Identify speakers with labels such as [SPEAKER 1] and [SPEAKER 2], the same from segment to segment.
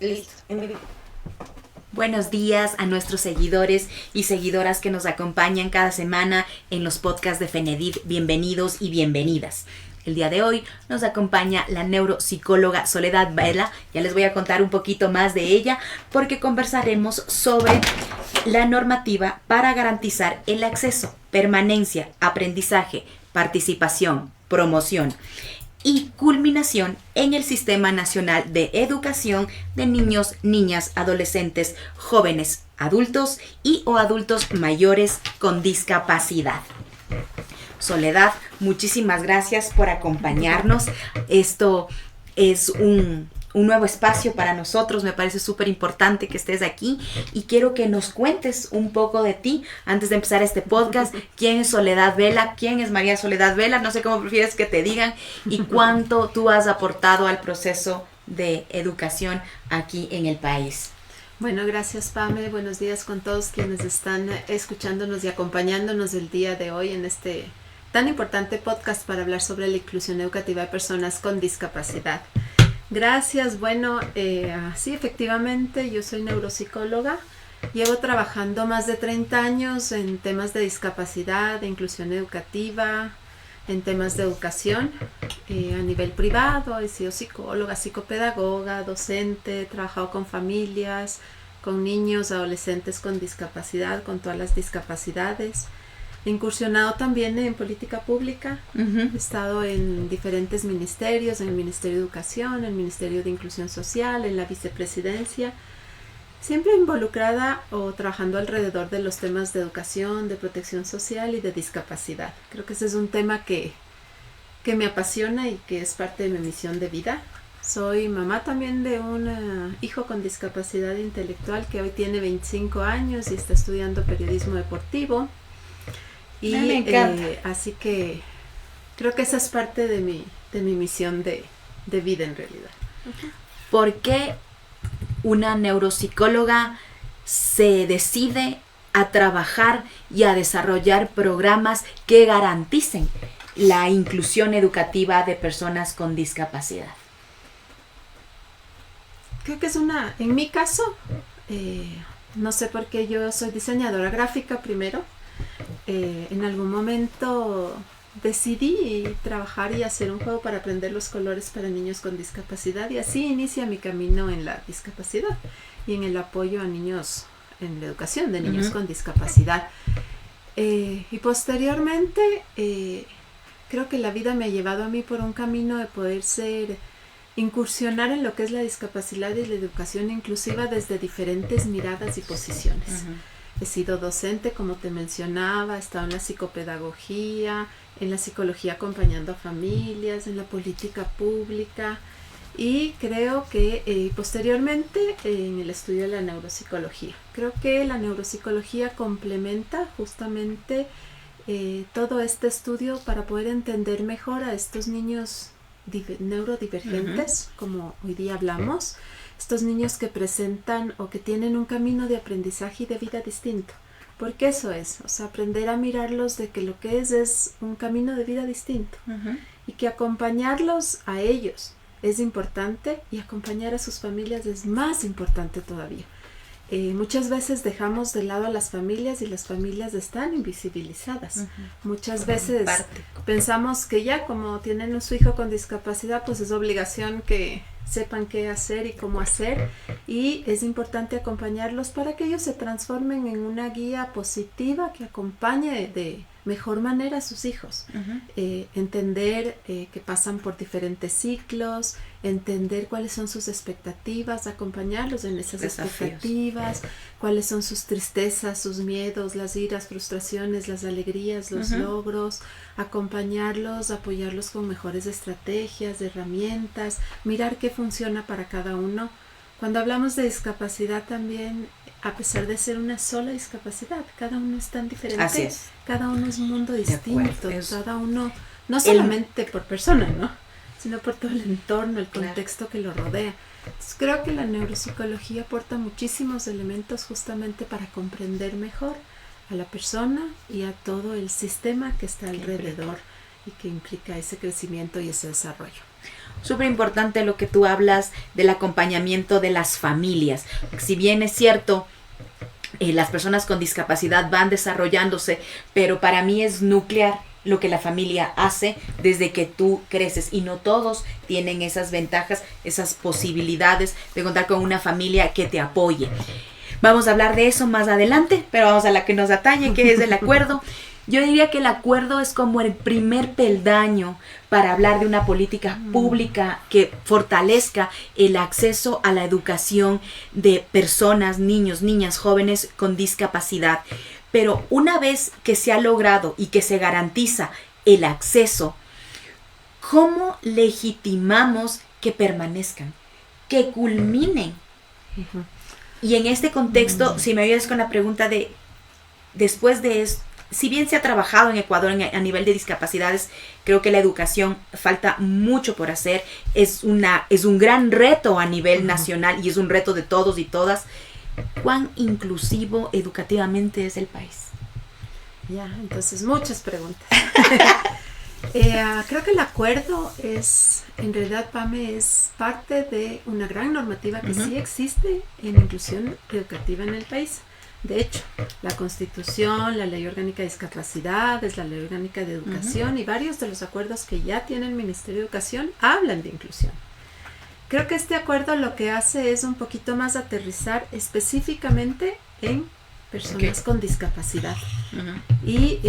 [SPEAKER 1] Listo.
[SPEAKER 2] Buenos días a nuestros seguidores y seguidoras que nos acompañan cada semana en los podcasts de FENEDID. Bienvenidos y bienvenidas. El día de hoy nos acompaña la neuropsicóloga Soledad Vela. Ya les voy a contar un poquito más de ella porque conversaremos sobre la normativa para garantizar el acceso, permanencia, aprendizaje, participación, promoción y culminación en el Sistema Nacional de Educación de niños, niñas, adolescentes, jóvenes, adultos y o adultos mayores con discapacidad. Soledad, muchísimas gracias por acompañarnos. Esto es un nuevo espacio para nosotros, me parece súper importante que estés aquí y quiero que nos cuentes un poco de ti antes de empezar este podcast. ¿Quién es Soledad Vela? ¿Quién es María Soledad Vela? No sé cómo prefieres que te digan y cuánto tú has aportado al proceso de educación aquí en el país.
[SPEAKER 1] Bueno, gracias Pame, buenos días con todos quienes están escuchándonos y acompañándonos el día de hoy en este tan importante podcast para hablar sobre la inclusión educativa de personas con discapacidad. Gracias, bueno, sí, efectivamente, yo soy neuropsicóloga, llevo trabajando más de 30 años en temas de discapacidad, de inclusión educativa, en temas de educación a nivel privado. He sido psicóloga, psicopedagoga, docente, he trabajado con familias, con niños, adolescentes con discapacidad, con todas las discapacidades. He incursionado también en política pública, he estado en diferentes ministerios, en el Ministerio de Educación, en el Ministerio de Inclusión Social, en la vicepresidencia, siempre involucrada o trabajando alrededor de los temas de educación, de protección social y de discapacidad. Creo que ese es un tema que me apasiona y que es parte de mi misión de vida. Soy mamá también de un hijo con discapacidad intelectual que hoy tiene 25 años y está estudiando periodismo deportivo. Y
[SPEAKER 2] me encanta.
[SPEAKER 1] Así que creo que esa es parte de mi misión de vida en realidad.
[SPEAKER 2] ¿Por qué una neuropsicóloga se decide a trabajar y a desarrollar programas que garanticen la inclusión educativa de personas con discapacidad?
[SPEAKER 1] Creo que es en mi caso, no sé por qué yo soy diseñadora gráfica primero. En algún momento decidí trabajar y hacer un juego para aprender los colores para niños con discapacidad y así inicia mi camino en la discapacidad y en el apoyo a niños, en la educación de niños con discapacidad. Y posteriormente creo que la vida me ha llevado a mí por un camino de poder incursionar en lo que es la discapacidad y la educación inclusiva desde diferentes miradas y posiciones. He sido docente, como te mencionaba, he estado en la psicopedagogía, en la psicología acompañando a familias, en la política pública y creo que posteriormente en el estudio de la neuropsicología. Creo que la neuropsicología complementa justamente todo este estudio para poder entender mejor a estos niños neurodivergentes, como hoy día hablamos. Estos niños que presentan o que tienen un camino de aprendizaje y de vida distinto. Porque eso es, o sea, aprender a mirarlos de que lo que es un camino de vida distinto. Y que acompañarlos a ellos es importante y acompañar a sus familias es más importante todavía. Muchas veces dejamos de lado a las familias y las familias están invisibilizadas. Muchas veces pensamos que ya como tienen a su hijo con discapacidad, pues es obligación que sepan qué hacer y cómo hacer y es importante acompañarlos para que ellos se transformen en una guía positiva que acompañe de mejor manera a sus hijos. Entender que pasan por diferentes ciclos, entender cuáles son sus expectativas, acompañarlos en esas expectativas, cuáles son sus tristezas, sus miedos, las iras, frustraciones, las alegrías, los logros, acompañarlos, apoyarlos con mejores estrategias, herramientas, mirar qué funciona para cada uno. Cuando hablamos de discapacidad también, a pesar de ser una sola discapacidad, cada uno es tan diferente.
[SPEAKER 2] Así es.
[SPEAKER 1] Cada uno es un mundo distinto, cada uno, no solamente por persona, ¿no? Sino por todo el entorno, el contexto que lo rodea. Entonces, creo que la neuropsicología aporta muchísimos elementos justamente para comprender mejor a la persona y a todo el sistema que está alrededor y que implica ese crecimiento y ese desarrollo.
[SPEAKER 2] Súper importante lo que tú hablas del acompañamiento de las familias. Si bien es cierto, las personas con discapacidad van desarrollándose, pero para mí es nuclear lo que la familia hace desde que tú creces, y no todos tienen esas ventajas, esas posibilidades de contar con una familia que te apoye. Vamos a hablar de eso más adelante, pero vamos a la que nos atañe, que es el acuerdo. Yo diría que el acuerdo es como el primer peldaño para hablar de una política pública que fortalezca el acceso a la educación de personas, niños, niñas, jóvenes con discapacidad. Pero una vez que se ha logrado y que se garantiza el acceso, ¿cómo legitimamos que permanezcan, que culminen? Y en este contexto, si me ayudas con la pregunta de, después de esto, si bien se ha trabajado en Ecuador a nivel de discapacidades, creo que la educación falta mucho por hacer. Es un gran reto a nivel nacional y es un reto de todos y todas. ¿Cuán inclusivo educativamente es el país?
[SPEAKER 1] Ya, entonces muchas preguntas. Creo que el acuerdo es, en realidad, PAME es parte de una gran normativa que sí existe en inclusión educativa en el país. De hecho, la Constitución, la Ley Orgánica de Discapacidades, la Ley Orgánica de Educación y varios de los acuerdos que ya tiene el Ministerio de Educación hablan de inclusión. Creo que este acuerdo lo que hace es un poquito más aterrizar específicamente en personas con discapacidad y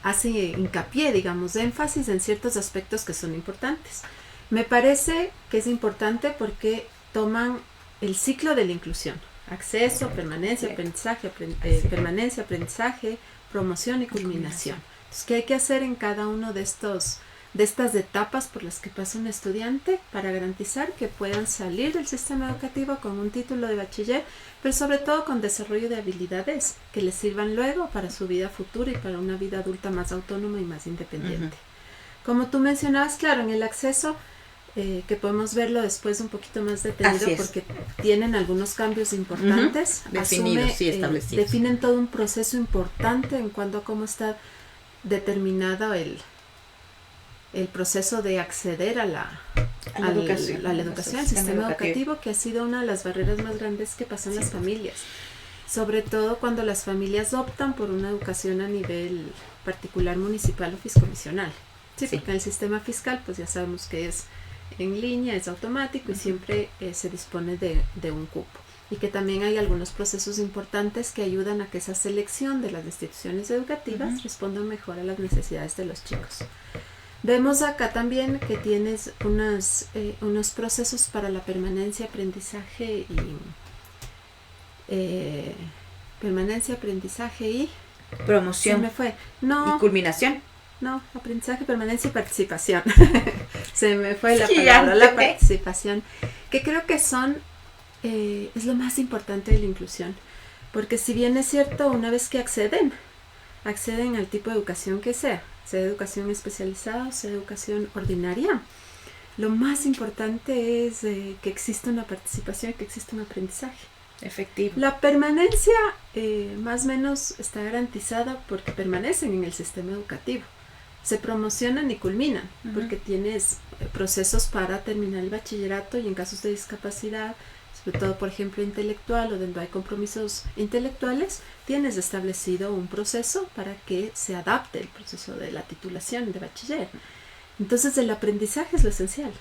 [SPEAKER 1] hace hincapié, digamos, énfasis en ciertos aspectos que son importantes. Me parece que es importante porque toman el ciclo de la inclusión: acceso, permanencia, aprendizaje, permanencia, aprendizaje, promoción y culminación. Entonces, ¿qué hay que hacer en cada uno de estas etapas por las que pasa un estudiante para garantizar que puedan salir del sistema educativo con un título de bachiller, pero sobre todo con desarrollo de habilidades que les sirvan luego para su vida futura y para una vida adulta más autónoma y más independiente? Como tú mencionabas, claro, en el acceso, que podemos verlo después un poquito más detenido porque tienen algunos cambios importantes,
[SPEAKER 2] definidos y establecidos.
[SPEAKER 1] Definen todo un proceso importante en cuanto a cómo está determinado el proceso de acceder a la educación, al sistema educativo, que ha sido una de las barreras más grandes que pasan las familias, sobre todo cuando las familias optan por una educación a nivel particular, municipal o fiscomisional. Porque en el sistema fiscal pues ya sabemos que es en línea, es automático y siempre se dispone de un cupo, y que también hay algunos procesos importantes que ayudan a que esa selección de las instituciones educativas responda mejor a las necesidades de los chicos. Vemos acá también que tienes unos procesos para la permanencia, aprendizaje y
[SPEAKER 2] promoción.
[SPEAKER 1] Se me fue. No.
[SPEAKER 2] Y culminación.
[SPEAKER 1] No, aprendizaje, permanencia y participación. Se me fue la palabra, la participación, que creo que es lo más importante de la inclusión, porque si bien es cierto, una vez que acceden al tipo de educación que sea educación especializada o sea educación ordinaria, lo más importante es que exista una participación y que exista un aprendizaje
[SPEAKER 2] efectivo.
[SPEAKER 1] La permanencia más o menos está garantizada porque permanecen en el sistema educativo. Se promocionan y culminan, porque tienes procesos para terminar el bachillerato, y en casos de discapacidad, sobre todo por ejemplo intelectual o donde hay compromisos intelectuales, tienes establecido un proceso para que se adapte el proceso de la titulación de bachiller. Entonces el aprendizaje es lo esencial,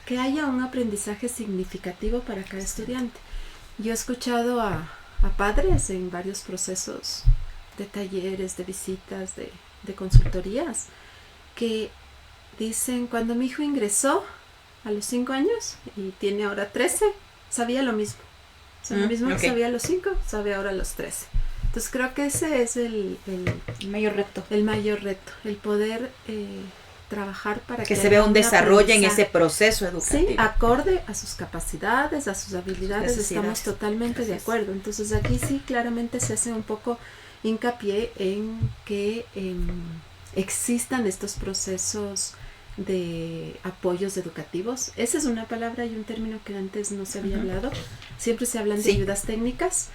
[SPEAKER 1] que haya un aprendizaje significativo para cada estudiante. Yo he escuchado a padres en varios procesos de talleres, de visitas, de consultorías, que dicen: cuando mi hijo ingresó a los 5 años y tiene ahora 13, sabía lo mismo. Lo mismo que sabía a los 5, sabe ahora a los 13. Entonces creo que ese es el
[SPEAKER 2] mayor reto.
[SPEAKER 1] El mayor reto, el poder trabajar para
[SPEAKER 2] que se vea un desarrollo en ese proceso educativo.
[SPEAKER 1] Sí, acorde a sus capacidades, a sus habilidades, estamos totalmente de acuerdo. Entonces aquí sí claramente se hace un poco hincapié en que existan estos procesos de apoyos educativos. Esa es una palabra y un término que antes no se había hablado. Siempre se hablan de ayudas técnicas,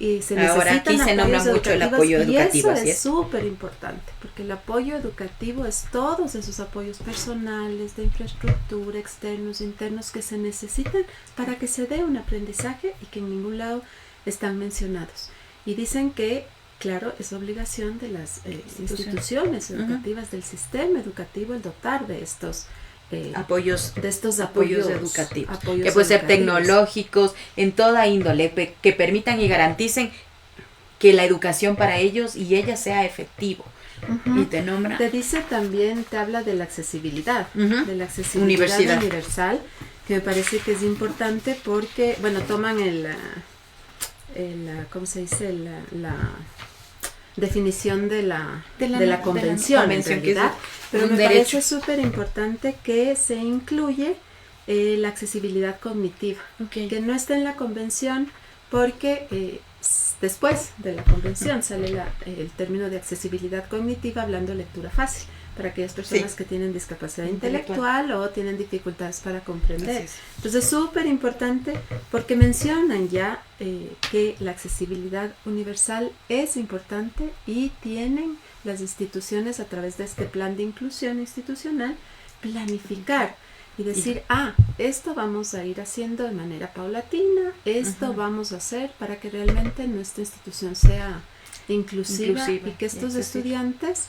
[SPEAKER 1] y se
[SPEAKER 2] Ahora
[SPEAKER 1] necesitan
[SPEAKER 2] aquí se nombra
[SPEAKER 1] apoyos
[SPEAKER 2] mucho el
[SPEAKER 1] educativos,
[SPEAKER 2] apoyo educativo,
[SPEAKER 1] y
[SPEAKER 2] así
[SPEAKER 1] eso es
[SPEAKER 2] es.
[SPEAKER 1] súper importante, porque el apoyo educativo es todos esos apoyos personales, de infraestructura, externos, internos, que se necesitan para que se dé un aprendizaje y que en ningún lado están mencionados. Y dicen que, claro, es obligación de las instituciones educativas, del sistema educativo, el dotar de estos
[SPEAKER 2] apoyos
[SPEAKER 1] apoyos
[SPEAKER 2] educativos,
[SPEAKER 1] apoyos
[SPEAKER 2] que pueden ser
[SPEAKER 1] educativos.
[SPEAKER 2] tecnológicos, en toda índole, que permitan y garanticen que la educación para ellos y ellas sea efectivo. Y te nombra.
[SPEAKER 1] Te dice también, te habla de la accesibilidad, de la accesibilidad
[SPEAKER 2] Universidad.
[SPEAKER 1] universal, que me parece que es importante porque, bueno, toman ¿cómo se dice? La definición de la convención, en realidad, pero me parece súper importante que se incluye la accesibilidad cognitiva, que no está en la convención porque después de la convención sale el término de accesibilidad cognitiva, hablando lectura fácil para aquellas personas que tienen discapacidad intelectual o tienen dificultades para comprender. Entonces es súper importante porque mencionan ya que la accesibilidad universal es importante y tienen las instituciones, a través de este plan de inclusión institucional, planificar y decir, esto vamos a ir haciendo de manera paulatina, esto vamos a hacer para que realmente nuestra institución sea inclusiva y que estos estudiantes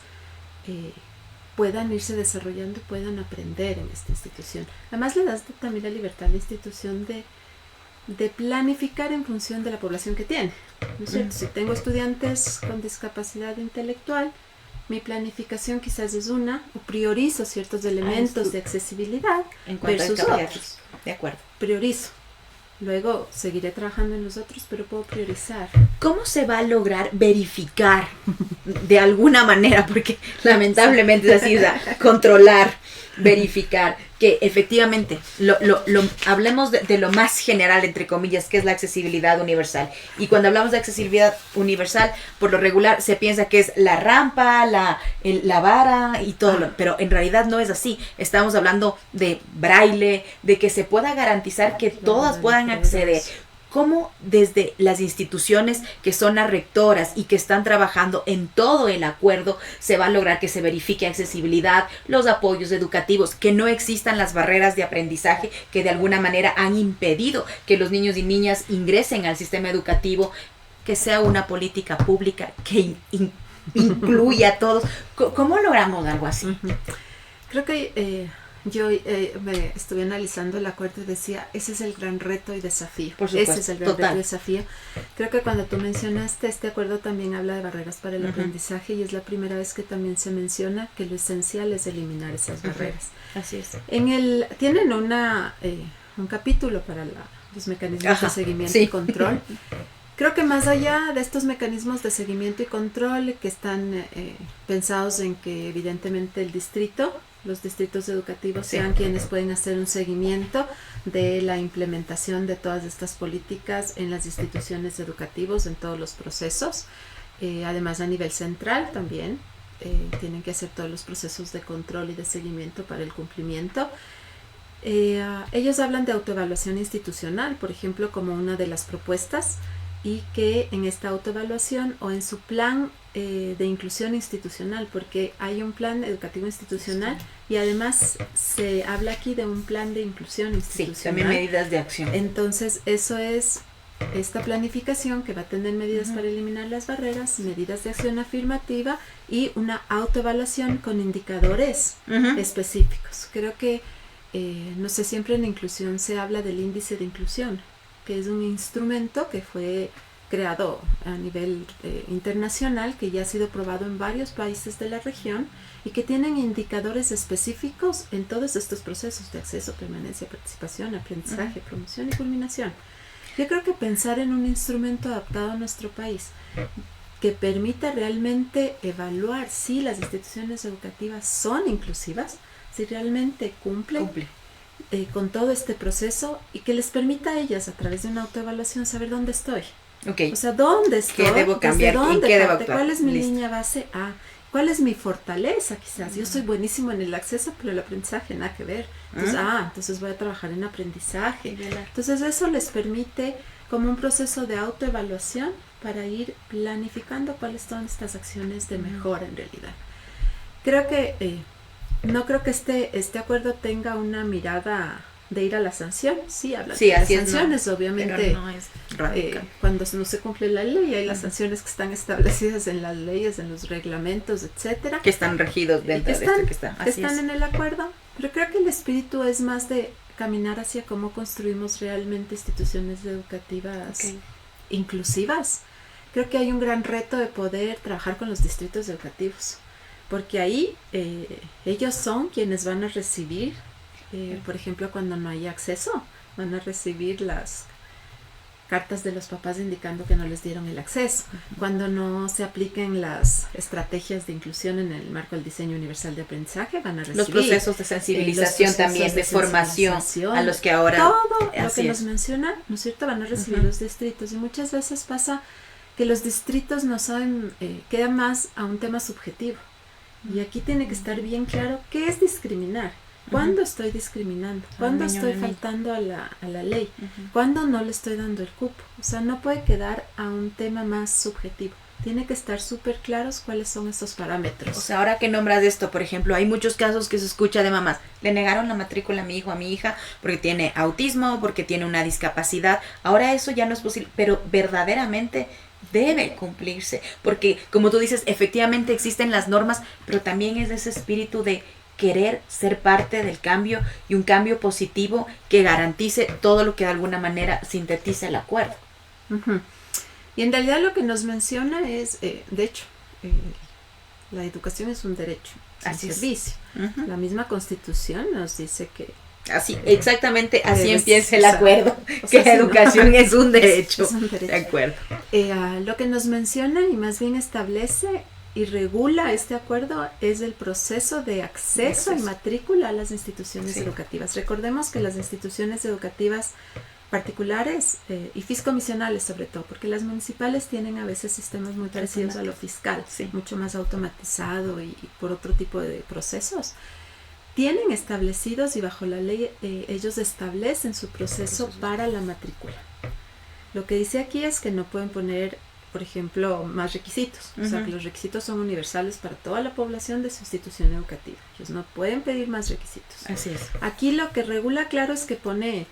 [SPEAKER 1] puedan irse desarrollando y puedan aprender en esta institución. Además le das también la libertad a la institución de planificar en función de la población que tiene, ¿no es cierto? Si tengo estudiantes con discapacidad intelectual, mi planificación quizás es o priorizo ciertos elementos de accesibilidad
[SPEAKER 2] en cuanto
[SPEAKER 1] versus
[SPEAKER 2] a
[SPEAKER 1] otros.
[SPEAKER 2] De acuerdo.
[SPEAKER 1] Priorizo. Luego seguiré trabajando en los otros, pero puedo priorizar.
[SPEAKER 2] ¿Cómo se va a lograr verificar de alguna manera? Porque lamentablemente es así, o sea, controlar, verificar, que efectivamente hablemos de lo más general, entre comillas, que es la accesibilidad universal. Y cuando hablamos de accesibilidad universal, por lo regular se piensa que es la rampa, la vara y todo, pero en realidad no es así. Estamos hablando de braille, de que se pueda garantizar que todas puedan acceder. ¿Cómo desde las instituciones que son las rectoras y que están trabajando en todo el acuerdo se va a lograr que se verifique accesibilidad, los apoyos educativos, que no existan las barreras de aprendizaje que de alguna manera han impedido que los niños y niñas ingresen al sistema educativo, que sea una política pública que incluya a todos? ¿Cómo logramos algo así?
[SPEAKER 1] Creo que yo me estuve analizando el acuerdo y decía, ese es el gran reto y desafío.
[SPEAKER 2] Por supuesto,
[SPEAKER 1] ese es el gran reto y desafío. Creo que cuando tú mencionaste este acuerdo también habla de barreras para el aprendizaje y es la primera vez que también se menciona que lo esencial es eliminar esas barreras.
[SPEAKER 2] Así es.
[SPEAKER 1] Tienen un capítulo para los mecanismos de seguimiento y control. Creo que más allá de estos mecanismos de seguimiento y control que están pensados en que evidentemente los distritos educativos sean quienes pueden hacer un seguimiento de la implementación de todas estas políticas en las instituciones educativas, en todos los procesos. Además, a nivel central también tienen que hacer todos los procesos de control y de seguimiento para el cumplimiento. Ellos hablan de autoevaluación institucional, por ejemplo, como una de las propuestas, y que en esta autoevaluación o en su plan de inclusión institucional, porque hay un plan educativo institucional y además se habla aquí de un plan de inclusión institucional.
[SPEAKER 2] Sí, también medidas de acción.
[SPEAKER 1] Entonces, eso es esta planificación que va a tener medidas para eliminar las barreras, medidas de acción afirmativa y una autoevaluación con indicadores específicos. Creo que, no sé, siempre en inclusión se habla del índice de inclusión, que es un instrumento que fue creado a nivel internacional, que ya ha sido probado en varios países de la región y que tienen indicadores específicos en todos estos procesos de acceso, permanencia, participación, aprendizaje, promoción y culminación. Yo creo que pensar en un instrumento adaptado a nuestro país que permita realmente evaluar si las instituciones educativas son inclusivas, si realmente cumplen con todo este proceso y que les permita a ellas a través de una autoevaluación saber dónde estoy. O sea, ¿dónde estoy?
[SPEAKER 2] ¿Qué debo cambiar?
[SPEAKER 1] ¿Desde dónde
[SPEAKER 2] ¿Y qué debo
[SPEAKER 1] parte?
[SPEAKER 2] actuar?
[SPEAKER 1] ¿Cuál es mi línea base? ¿Cuál es mi fortaleza quizás? Yo soy buenísimo en el acceso, pero el aprendizaje nada que ver. Entonces, entonces voy a trabajar en aprendizaje. Entonces eso les permite como un proceso de autoevaluación para ir planificando cuáles son estas acciones de mejora en realidad. Creo que no creo que este acuerdo tenga una mirada de ir a la sanción. Sí, habla de las sanciones, obviamente.
[SPEAKER 2] Pero no es radical.
[SPEAKER 1] Cuando no se cumple la ley, hay las sanciones que están establecidas en las leyes, en los reglamentos, etcétera.
[SPEAKER 2] Que están regidos dentro de esto
[SPEAKER 1] que están en el acuerdo. Pero creo que el espíritu es más de caminar hacia cómo construimos realmente instituciones educativas inclusivas. Creo que hay un gran reto de poder trabajar con los distritos educativos, porque ahí ellos son quienes van a recibir, por ejemplo, cuando no hay acceso, van a recibir las cartas de los papás indicando que no les dieron el acceso, cuando no se apliquen las estrategias de inclusión en el marco del diseño universal de aprendizaje, van a recibir
[SPEAKER 2] los procesos de sensibilización también, de formación a los que ahora...
[SPEAKER 1] Todo lo que nos mencionan, ¿no es cierto?, van a recibir los distritos, y muchas veces pasa que los distritos no saben, queda más a un tema subjetivo, y aquí tiene que estar bien claro qué es discriminar. ¿Cuándo estoy discriminando? ¿Cuándo estoy faltando a la ley? ¿Cuándo no le estoy dando el cupo? O sea, no puede quedar a un tema más subjetivo. Tiene que estar súper claros cuáles son esos parámetros.
[SPEAKER 2] O sea, ahora que nombras esto, por ejemplo, hay muchos casos que se escucha de mamás. Le negaron la matrícula a mi hijo, a mi hija, porque tiene autismo, porque tiene una discapacidad. Ahora eso ya no es posible, pero verdaderamente debe cumplirse. Porque, como tú dices, efectivamente existen las normas, pero también es de ese espíritu de querer ser parte del cambio, y un cambio positivo que garantice todo lo que de alguna manera sintetiza el acuerdo.
[SPEAKER 1] Y en realidad lo que nos menciona es, de hecho, la educación es un derecho,
[SPEAKER 2] así
[SPEAKER 1] un servicio. La misma Constitución nos dice que
[SPEAKER 2] así, exactamente así empieza el acuerdo, que la educación es un derecho.
[SPEAKER 1] Es un derecho.
[SPEAKER 2] De acuerdo.
[SPEAKER 1] Lo que nos menciona y más bien establece y regula este acuerdo es el proceso de acceso y matrícula a las instituciones educativas. Recordemos que las instituciones educativas particulares y fiscomisionales sobre todo, porque las municipales tienen a veces sistemas muy parecidos a lo fiscal, mucho más automatizado y por otro tipo de procesos, tienen establecidos y bajo la ley ellos establecen su proceso para la matrícula. Lo que dice aquí es que no pueden poner, por ejemplo, más requisitos. O sea, que los requisitos son universales para toda la población de su institución educativa. Ellos no pueden pedir más requisitos.
[SPEAKER 2] Así es.
[SPEAKER 1] Aquí lo que regula, claro, es que pone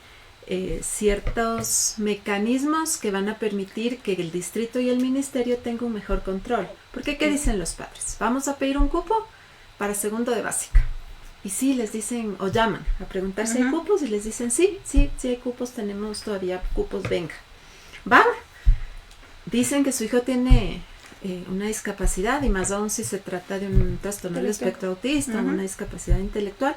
[SPEAKER 1] ciertos mecanismos que van a permitir que el distrito y el ministerio tengan un mejor control. Porque, ¿qué dicen los padres? Vamos a pedir un cupo para segundo de básica. Y sí, les dicen, o llaman a preguntar si hay cupos, y les dicen, sí hay cupos, tenemos todavía cupos, venga. Va. Dicen que su hijo tiene una discapacidad, y más aún si se trata de un trastorno del espectro autista, una discapacidad intelectual.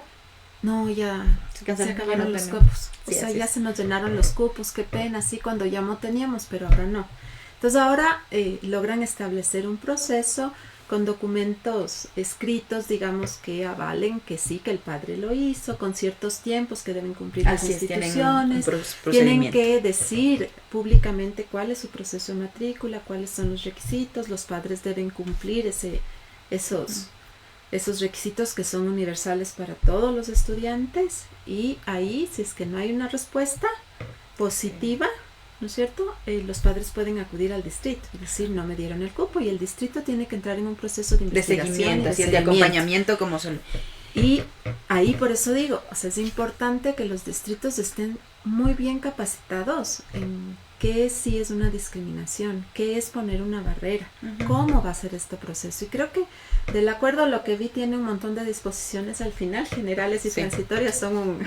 [SPEAKER 1] No, ya se acabaron los cupos. O sea, ya se nos llenaron los cupos, qué pena, sí, cuando llamó teníamos, pero ahora no. Entonces ahora logran establecer un proceso con documentos escritos, digamos, que avalen que sí, que el padre lo hizo, con ciertos tiempos que deben cumplir las instituciones. Tienen que decir públicamente cuál es su proceso de matrícula, cuáles son los requisitos. Los padres deben cumplir esos requisitos que son universales para todos los estudiantes, y ahí, si es que no hay una respuesta positiva, ¿no es cierto?, los padres pueden acudir al distrito y decir, no me dieron el cupo, y el distrito tiene que entrar en un proceso de investigación,
[SPEAKER 2] de acompañamiento, como son.
[SPEAKER 1] Y ahí, por eso digo, o sea, es importante que los distritos estén muy bien capacitados en qué sí es una discriminación, qué es poner una barrera, cómo va a ser este proceso. Y creo que del acuerdo, lo que vi, tiene un montón de disposiciones al final, generales y transitorias, son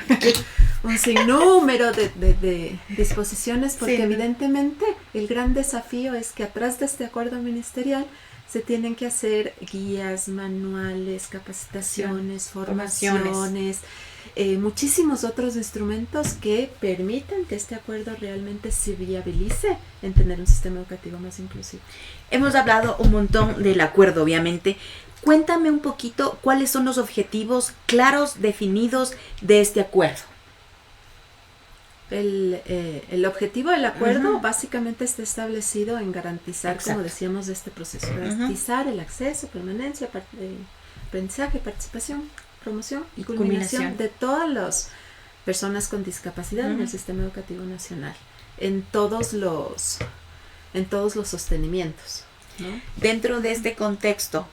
[SPEAKER 1] un sinnúmero de disposiciones, porque evidentemente el gran desafío es que atrás de este acuerdo ministerial se tienen que hacer guías, manuales, capacitaciones, formaciones, muchísimos otros instrumentos que permitan que este acuerdo realmente se viabilice en tener un sistema educativo más inclusivo.
[SPEAKER 2] Hemos hablado un montón del acuerdo, obviamente. Cuéntame un poquito cuáles son los objetivos claros, definidos de este acuerdo.
[SPEAKER 1] El objetivo del acuerdo básicamente está establecido en garantizar, como decíamos, este proceso, garantizar el acceso, permanencia, aprendizaje, participación, promoción y culminación de todas las personas con discapacidad en el sistema educativo nacional, en todos los en todos los sostenimientos, ¿no?
[SPEAKER 2] Dentro de este contexto,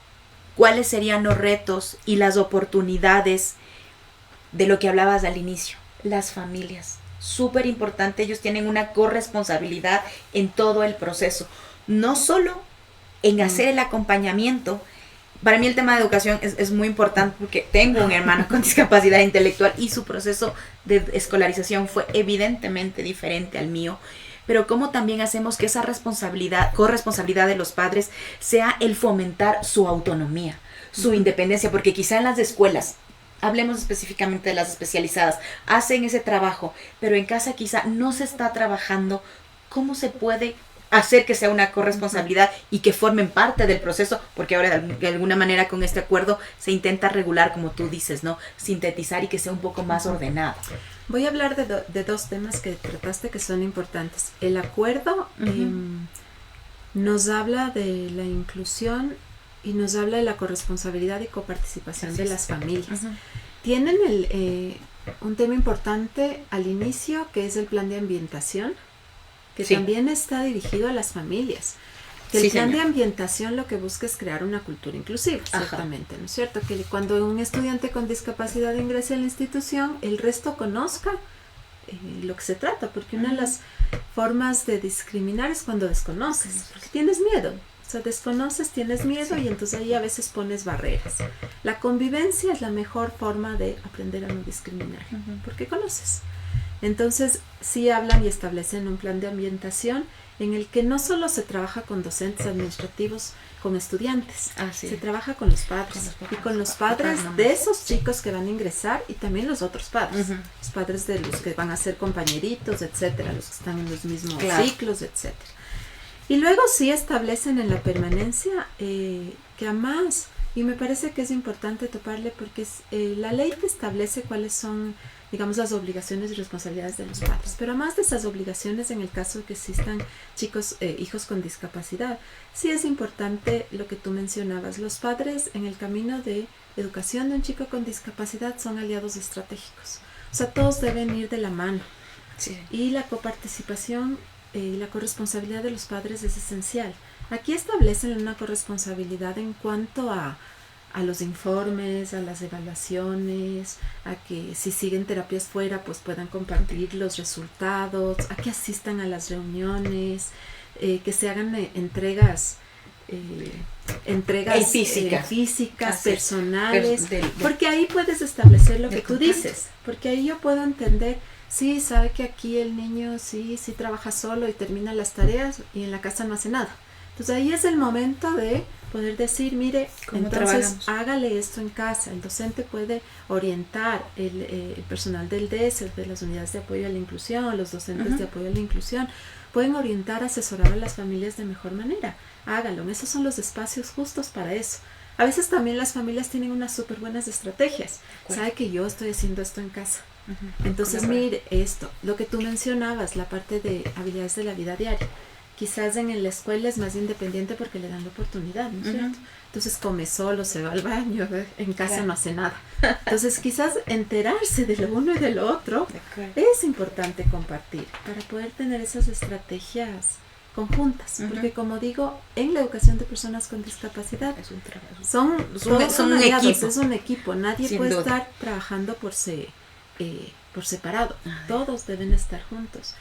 [SPEAKER 2] ¿cuáles serían los retos y las oportunidades de lo que hablabas al inicio? Las familias. Súper importante, ellos tienen una corresponsabilidad en todo el proceso. No solo en hacer el acompañamiento. Para mí el tema de educación es muy importante porque tengo un hermano con discapacidad intelectual y su proceso de escolarización fue evidentemente diferente al mío. Pero cómo también hacemos que esa corresponsabilidad de los padres sea el fomentar su autonomía, su independencia, porque quizá en las escuelas, hablemos específicamente de las especializadas, hacen ese trabajo, pero en casa quizá no se está trabajando cómo se puede hacer que sea una corresponsabilidad y que formen parte del proceso, porque ahora de alguna manera con este acuerdo se intenta regular, como tú dices, ¿no? Sintetizar y que sea un poco más ordenado.
[SPEAKER 1] Voy a hablar de dos temas que trataste que son importantes. El acuerdo nos habla de la inclusión y nos habla de la corresponsabilidad y coparticipación de las familias. Tienen un tema importante al inicio, que es el plan de ambientación, que también está dirigido a las familias. Que el plan de ambientación lo que busca es crear una cultura inclusiva, ciertamente, ¿no es cierto? Que cuando un estudiante con discapacidad ingrese a la institución, el resto conozca lo que se trata, porque una de las formas de discriminar es cuando desconoces, porque tienes miedo. O sea, desconoces, tienes miedo y entonces ahí a veces pones barreras. La convivencia es la mejor forma de aprender a no discriminar, porque conoces. Entonces, sí hablan y establecen un plan de ambientación en el que no solo se trabaja con docentes administrativos, con estudiantes, se trabaja con los padres y con los padres de esos chicos que van a ingresar y también los otros padres, los padres de los que van a ser compañeritos, etcétera, los que están en los mismos ciclos, etcétera. Y luego sí establecen en la permanencia que además, y me parece que es importante toparle porque la ley te establece cuáles son, digamos, las obligaciones y responsabilidades de los padres. Pero además de esas obligaciones, en el caso de que existan hijos con discapacidad, sí es importante lo que tú mencionabas. Los padres en el camino de educación de un chico con discapacidad son aliados estratégicos. O sea, todos deben ir de la mano. Y la coparticipación y la corresponsabilidad de los padres es esencial. Aquí establecen una corresponsabilidad en cuanto a los informes, a las evaluaciones, a que si siguen terapias fuera, pues puedan compartir los resultados, a que asistan a las reuniones, que se hagan entregas físicas, personales, porque ahí puedes establecer lo que tú dices, porque ahí yo puedo entender, sí, sabe que aquí el niño sí trabaja solo y termina las tareas y en la casa no hace nada. Entonces ahí es el momento de poder decir, mire, entonces hágale esto en casa. El docente puede orientar, el personal del DES, de las unidades de apoyo a la inclusión, los docentes de apoyo a la inclusión, pueden orientar, asesorar a las familias de mejor manera. Hágalo, esos son los espacios justos para eso. A veces también las familias tienen unas súper buenas estrategias. Sabe que yo estoy haciendo esto en casa. Entonces, mire, esto, lo que tú mencionabas, la parte de habilidades de la vida diaria. Quizás en la escuela es más independiente porque le dan la oportunidad, ¿no es cierto? Entonces come solo, se va al baño, en casa no hace nada. Entonces quizás enterarse de lo uno y de lo otro es importante compartir para poder tener esas estrategias conjuntas, porque como digo, en la educación de personas con discapacidad es un trabajo. Son un equipo. Es un equipo, nadie puede estar trabajando por separado, todos deben estar juntos.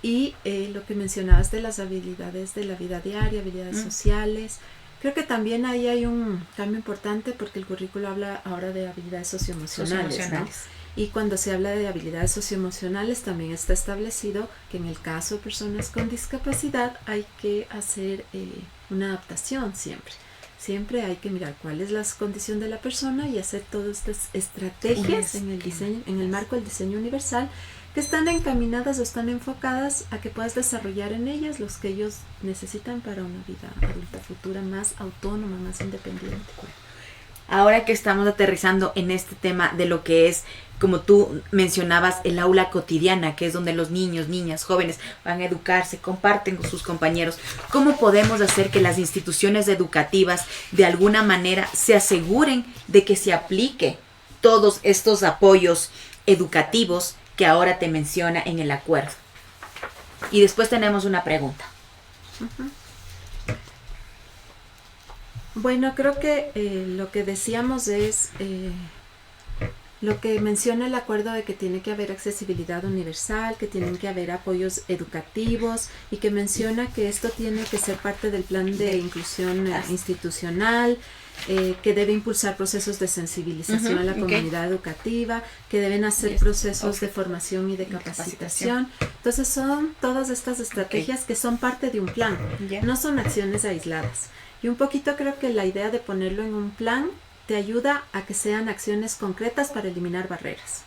[SPEAKER 1] Y lo que mencionabas de las habilidades de la vida diaria, habilidades sociales, creo que también ahí hay un cambio importante porque el currículo habla ahora de habilidades socioemocionales, ¿no? Y cuando se habla de habilidades socioemocionales también está establecido que en el caso de personas con discapacidad hay que hacer una adaptación siempre. Siempre hay que mirar cuál es la condición de la persona y hacer todas estas estrategias en el diseño, en el marco del diseño universal, que están encaminadas o están enfocadas a que puedas desarrollar en ellas los que ellos necesitan para una vida adulta futura más autónoma, más independiente.
[SPEAKER 2] Ahora que estamos aterrizando en este tema de lo que es, como tú mencionabas, el aula cotidiana, que es donde los niños, niñas, jóvenes van a educarse, comparten con sus compañeros, ¿cómo podemos hacer que las instituciones educativas de alguna manera se aseguren de que se aplique todos estos apoyos educativos que ahora te menciona en el acuerdo? Y después tenemos una pregunta.
[SPEAKER 1] Uh-huh. Bueno, creo que lo que decíamos es lo que menciona el acuerdo de que tiene que haber accesibilidad universal, que tienen que haber apoyos educativos y que menciona que esto tiene que ser parte del plan de inclusión institucional, que debe impulsar procesos de sensibilización a la comunidad educativa, que deben hacer procesos de formación y de capacitación. Entonces son todas estas estrategias que son parte de un plan, no son acciones aisladas. Y un poquito creo que la idea de ponerlo en un plan te ayuda a que sean acciones concretas para eliminar barreras.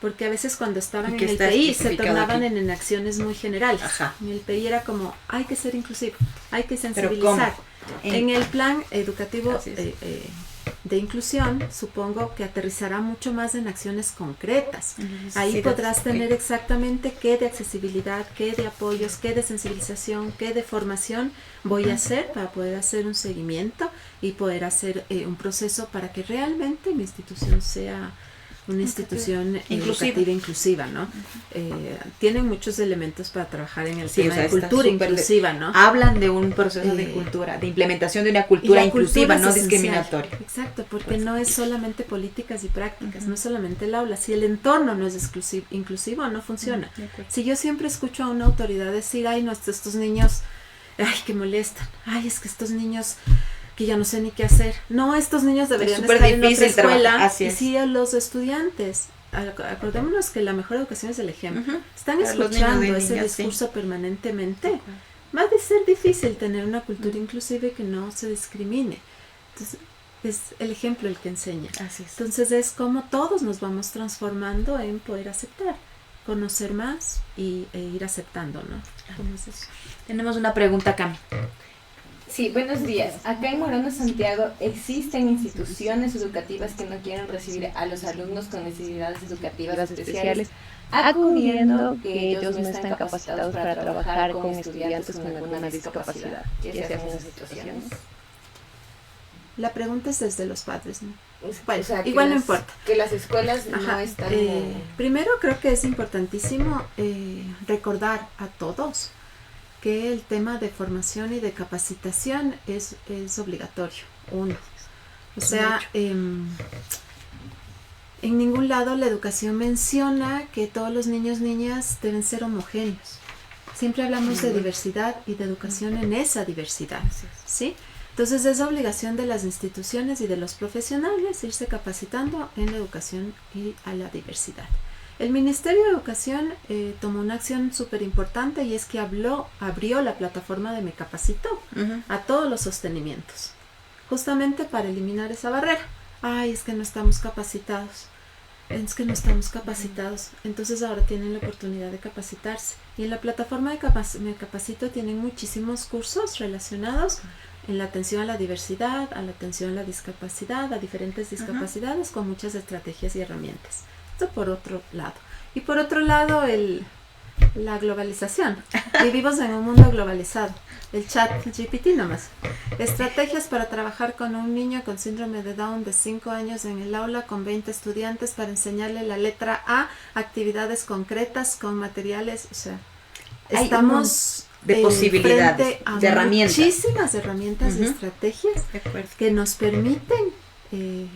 [SPEAKER 1] Porque a veces cuando estaban en el PI se tornaban en acciones muy generales. Ajá. En el PI era como, hay que ser inclusivo, hay que sensibilizar. En el plan educativo de inclusión, supongo que aterrizará mucho más en acciones concretas. Ahí podrás tener exactamente qué de accesibilidad, qué de apoyos, qué de sensibilización, qué de formación voy a hacer para poder hacer un seguimiento y poder hacer un proceso para que realmente mi institución sea una institución educativa inclusiva, ¿no? Tienen muchos elementos para trabajar en el tema de cultura inclusiva, ¿no?
[SPEAKER 2] Hablan de un proceso de cultura, de implementación de una cultura inclusiva, no discriminatoria.
[SPEAKER 1] Exacto, porque no es solamente políticas y prácticas, no es solamente el aula. Si el entorno no es inclusivo, no funciona. Si yo siempre escucho a una autoridad decir, ay, no, estos niños, ay, que molestan, ay, es que estos niños que ya no sé ni qué hacer. No, estos niños deberían estar en otra escuela. Y sí, a los estudiantes, acordémonos que la mejor educación es el ejemplo. Están escuchando ese discurso permanentemente. Va a ser difícil tener una cultura inclusiva y que no se discrimine. Entonces, es el ejemplo el que enseña. Entonces, es como todos nos vamos transformando en poder aceptar, conocer más e ir aceptando, ¿no? ¿Cómo es eso?
[SPEAKER 2] Tenemos una pregunta, Cami.
[SPEAKER 3] Sí, buenos días. Acá en Morona, Santiago, ¿existen instituciones educativas que no quieren recibir a los alumnos con necesidades educativas especiales, acudiendo que ellos no están capacitados para trabajar con estudiantes con alguna discapacidad? ¿Qué se hacen en esas situaciones?
[SPEAKER 1] La pregunta es desde los padres, ¿no?
[SPEAKER 3] Bueno, o sea,
[SPEAKER 1] igual no importa.
[SPEAKER 3] Que las escuelas no están...
[SPEAKER 1] Primero creo que es importantísimo recordar a todos que el tema de formación y de capacitación es obligatorio, uno. O sea, en ningún lado la educación menciona que todos los niños, niñas deben ser homogéneos. Siempre hablamos de diversidad y de educación en esa diversidad, ¿sí? Entonces es obligación de las instituciones y de los profesionales irse capacitando en la educación y a la diversidad. El Ministerio de Educación tomó una acción súper importante y es que abrió la plataforma de Me Capacito a todos los sostenimientos, justamente para eliminar esa barrera. Ay, es que no estamos capacitados. Entonces ahora tienen la oportunidad de capacitarse. Y en la plataforma de Me Capacito tienen muchísimos cursos relacionados en la atención a la diversidad, a la atención a la discapacidad, a diferentes discapacidades, con muchas estrategias y herramientas. Esto por otro lado. Y por otro lado, la globalización. Vivimos en un mundo globalizado. El chat GPT nomás. Estrategias para trabajar con un niño con síndrome de Down de 5 años en el aula con 20 estudiantes para enseñarle la letra A, actividades concretas con materiales. O sea, estamos
[SPEAKER 2] de posibilidades, de herramientas.
[SPEAKER 1] Muchísimas herramientas y estrategias que nos permiten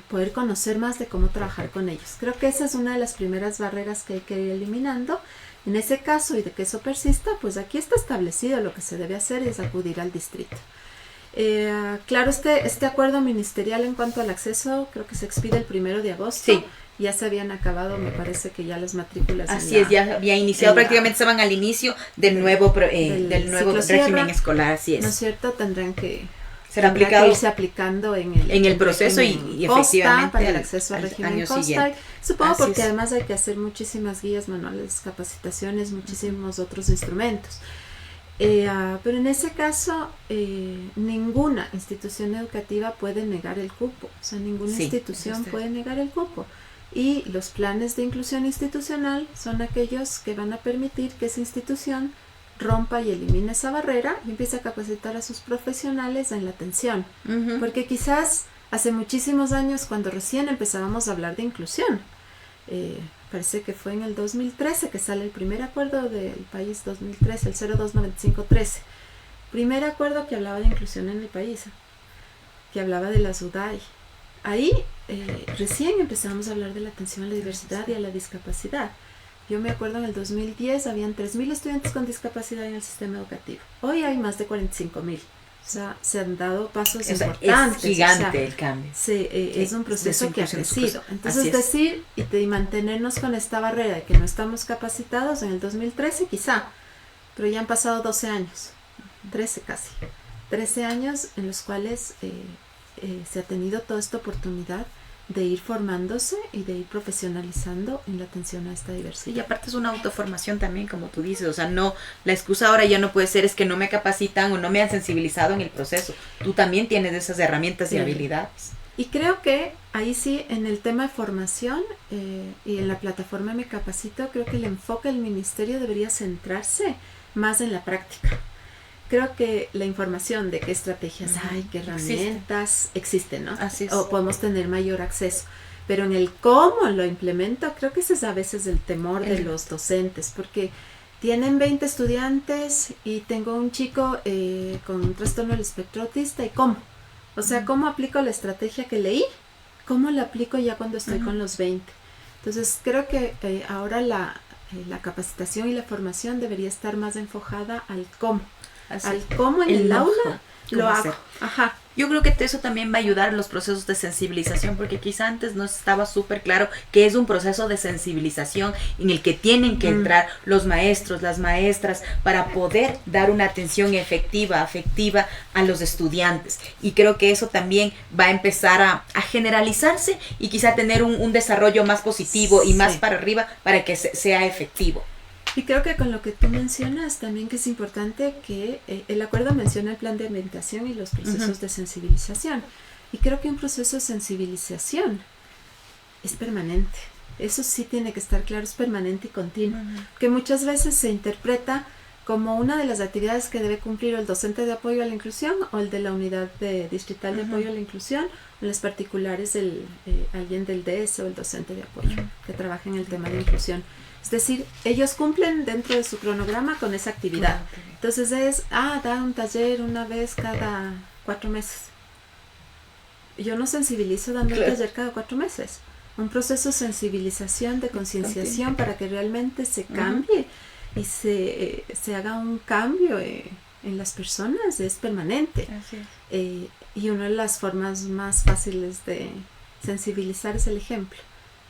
[SPEAKER 1] poder conocer más de cómo trabajar con ellos. Creo que esa es una de las primeras barreras que hay que ir eliminando. En ese caso, y de que eso persista, pues aquí está establecido lo que se debe hacer es acudir al distrito. Claro, este acuerdo ministerial en cuanto al acceso creo que se expide el 1 de agosto.
[SPEAKER 2] Sí.
[SPEAKER 1] Ya se habían acabado, me parece que ya las matrículas.
[SPEAKER 2] Así es, ya había iniciado, prácticamente estaban al inicio del nuevo régimen escolar, así es.
[SPEAKER 1] ¿No es cierto? Tendrán que irse aplicando en el
[SPEAKER 2] proceso y efectivamente
[SPEAKER 1] para el acceso al régimen COSTA. Supongo así porque es. Además hay que hacer muchísimas guías, manuales, capacitaciones, muchísimos otros instrumentos. Pero en ese caso, ninguna institución educativa puede negar el cupo. O sea, ninguna institución puede negar el cupo. Y los planes de inclusión institucional son aquellos que van a permitir que esa institución rompa y elimine esa barrera y empiece a capacitar a sus profesionales en la atención. Porque quizás hace muchísimos años, cuando recién empezábamos a hablar de inclusión, parece que fue en el 2013 que sale el primer acuerdo del país 2013, el 029513, primer acuerdo que hablaba de inclusión en el país, que hablaba de la SUDAI. Ahí recién empezamos a hablar de la atención a la diversidad y a la discapacidad. Yo me acuerdo en el 2010 habían 3.000 estudiantes con discapacidad en el sistema educativo. Hoy hay más de 45.000. O sea, se han dado pasos importantes.
[SPEAKER 2] Es gigante el cambio.
[SPEAKER 1] Sí, es un proceso que ha crecido. Entonces
[SPEAKER 2] decir
[SPEAKER 1] y mantenernos con esta barrera de que no estamos capacitados en el 2013 quizá, pero ya han pasado 12 años, 13 casi, 13 años en los cuales se ha tenido toda esta oportunidad de ir formándose y de ir profesionalizando en la atención a esta diversidad.
[SPEAKER 2] Y aparte es una autoformación también, como tú dices, o sea, no, la excusa ahora ya no puede ser es que no me capacitan o no me han sensibilizado en el proceso. Tú también tienes esas herramientas y habilidades.
[SPEAKER 1] Y creo que ahí sí, en el tema de formación y en la plataforma Me Capacito, creo que el enfoque del ministerio debería centrarse más en la práctica. Creo que la información de qué estrategias hay, qué herramientas existen, ¿no?
[SPEAKER 2] Así es.
[SPEAKER 1] O podemos tener mayor acceso. Pero en el cómo lo implemento, creo que ese es a veces el temor de los docentes, porque tienen 20 estudiantes y tengo un chico con un trastorno del espectro autista, ¿y cómo? O sea, ¿cómo aplico la estrategia que leí? ¿Cómo la aplico ya cuando estoy con los 20? Entonces, creo que ahora la capacitación y la formación debería estar más enfocada al cómo. Al cómo en el aula lo hago. Ajá.
[SPEAKER 2] Yo creo que eso también va a ayudar en los procesos de sensibilización, porque quizá antes no estaba súper claro que es un proceso de sensibilización en el que tienen que entrar los maestros, las maestras, para poder dar una atención efectiva, afectiva a los estudiantes. Y creo que eso también va a empezar a generalizarse y quizá tener un desarrollo más positivo y más para arriba para que sea efectivo.
[SPEAKER 1] Y creo que con lo que tú mencionas también que es importante que el acuerdo menciona el plan de ambientación y los procesos de sensibilización. Y creo que un proceso de sensibilización es permanente. Eso sí tiene que estar claro, es permanente y continuo. Que muchas veces se interpreta como una de las actividades que debe cumplir el docente de apoyo a la inclusión o el de la unidad distrital de apoyo a la inclusión, o las particulares alguien del DS o el docente de apoyo que trabaja en el tema de inclusión. Es decir, ellos cumplen dentro de su cronograma con esa actividad. Entonces es, dar un taller una vez cada 4 meses. Yo no sensibilizo dando un taller cada 4 meses. Un proceso de sensibilización, de concienciación para que realmente se cambie y se haga un cambio en las personas, es permanente.
[SPEAKER 2] Así es.
[SPEAKER 1] Y una de las formas más fáciles de sensibilizar es el ejemplo.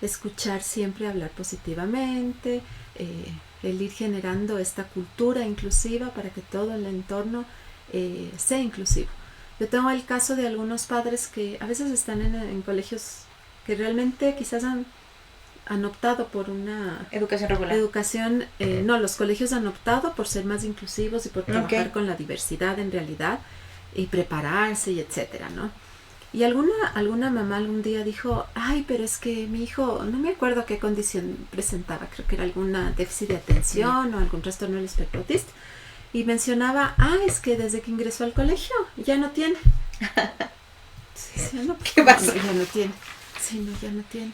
[SPEAKER 1] Escuchar siempre, hablar positivamente, el ir generando esta cultura inclusiva para que todo el entorno sea inclusivo. Yo tengo el caso de algunos padres que a veces están en colegios que realmente quizás han optado por una
[SPEAKER 2] educación regular.
[SPEAKER 1] Los colegios han optado por ser más inclusivos y por trabajar con la diversidad en realidad y prepararse y etcétera, ¿no? Y alguna mamá algún día dijo, pero es que mi hijo, no me acuerdo qué condición presentaba, creo que era alguna déficit de atención o algún trastorno del espectro autista. Y mencionaba, es que desde que ingresó al colegio ya no tiene.
[SPEAKER 2] ¿Qué pasa?
[SPEAKER 1] Ya no tiene. Sí, no, ya no tiene.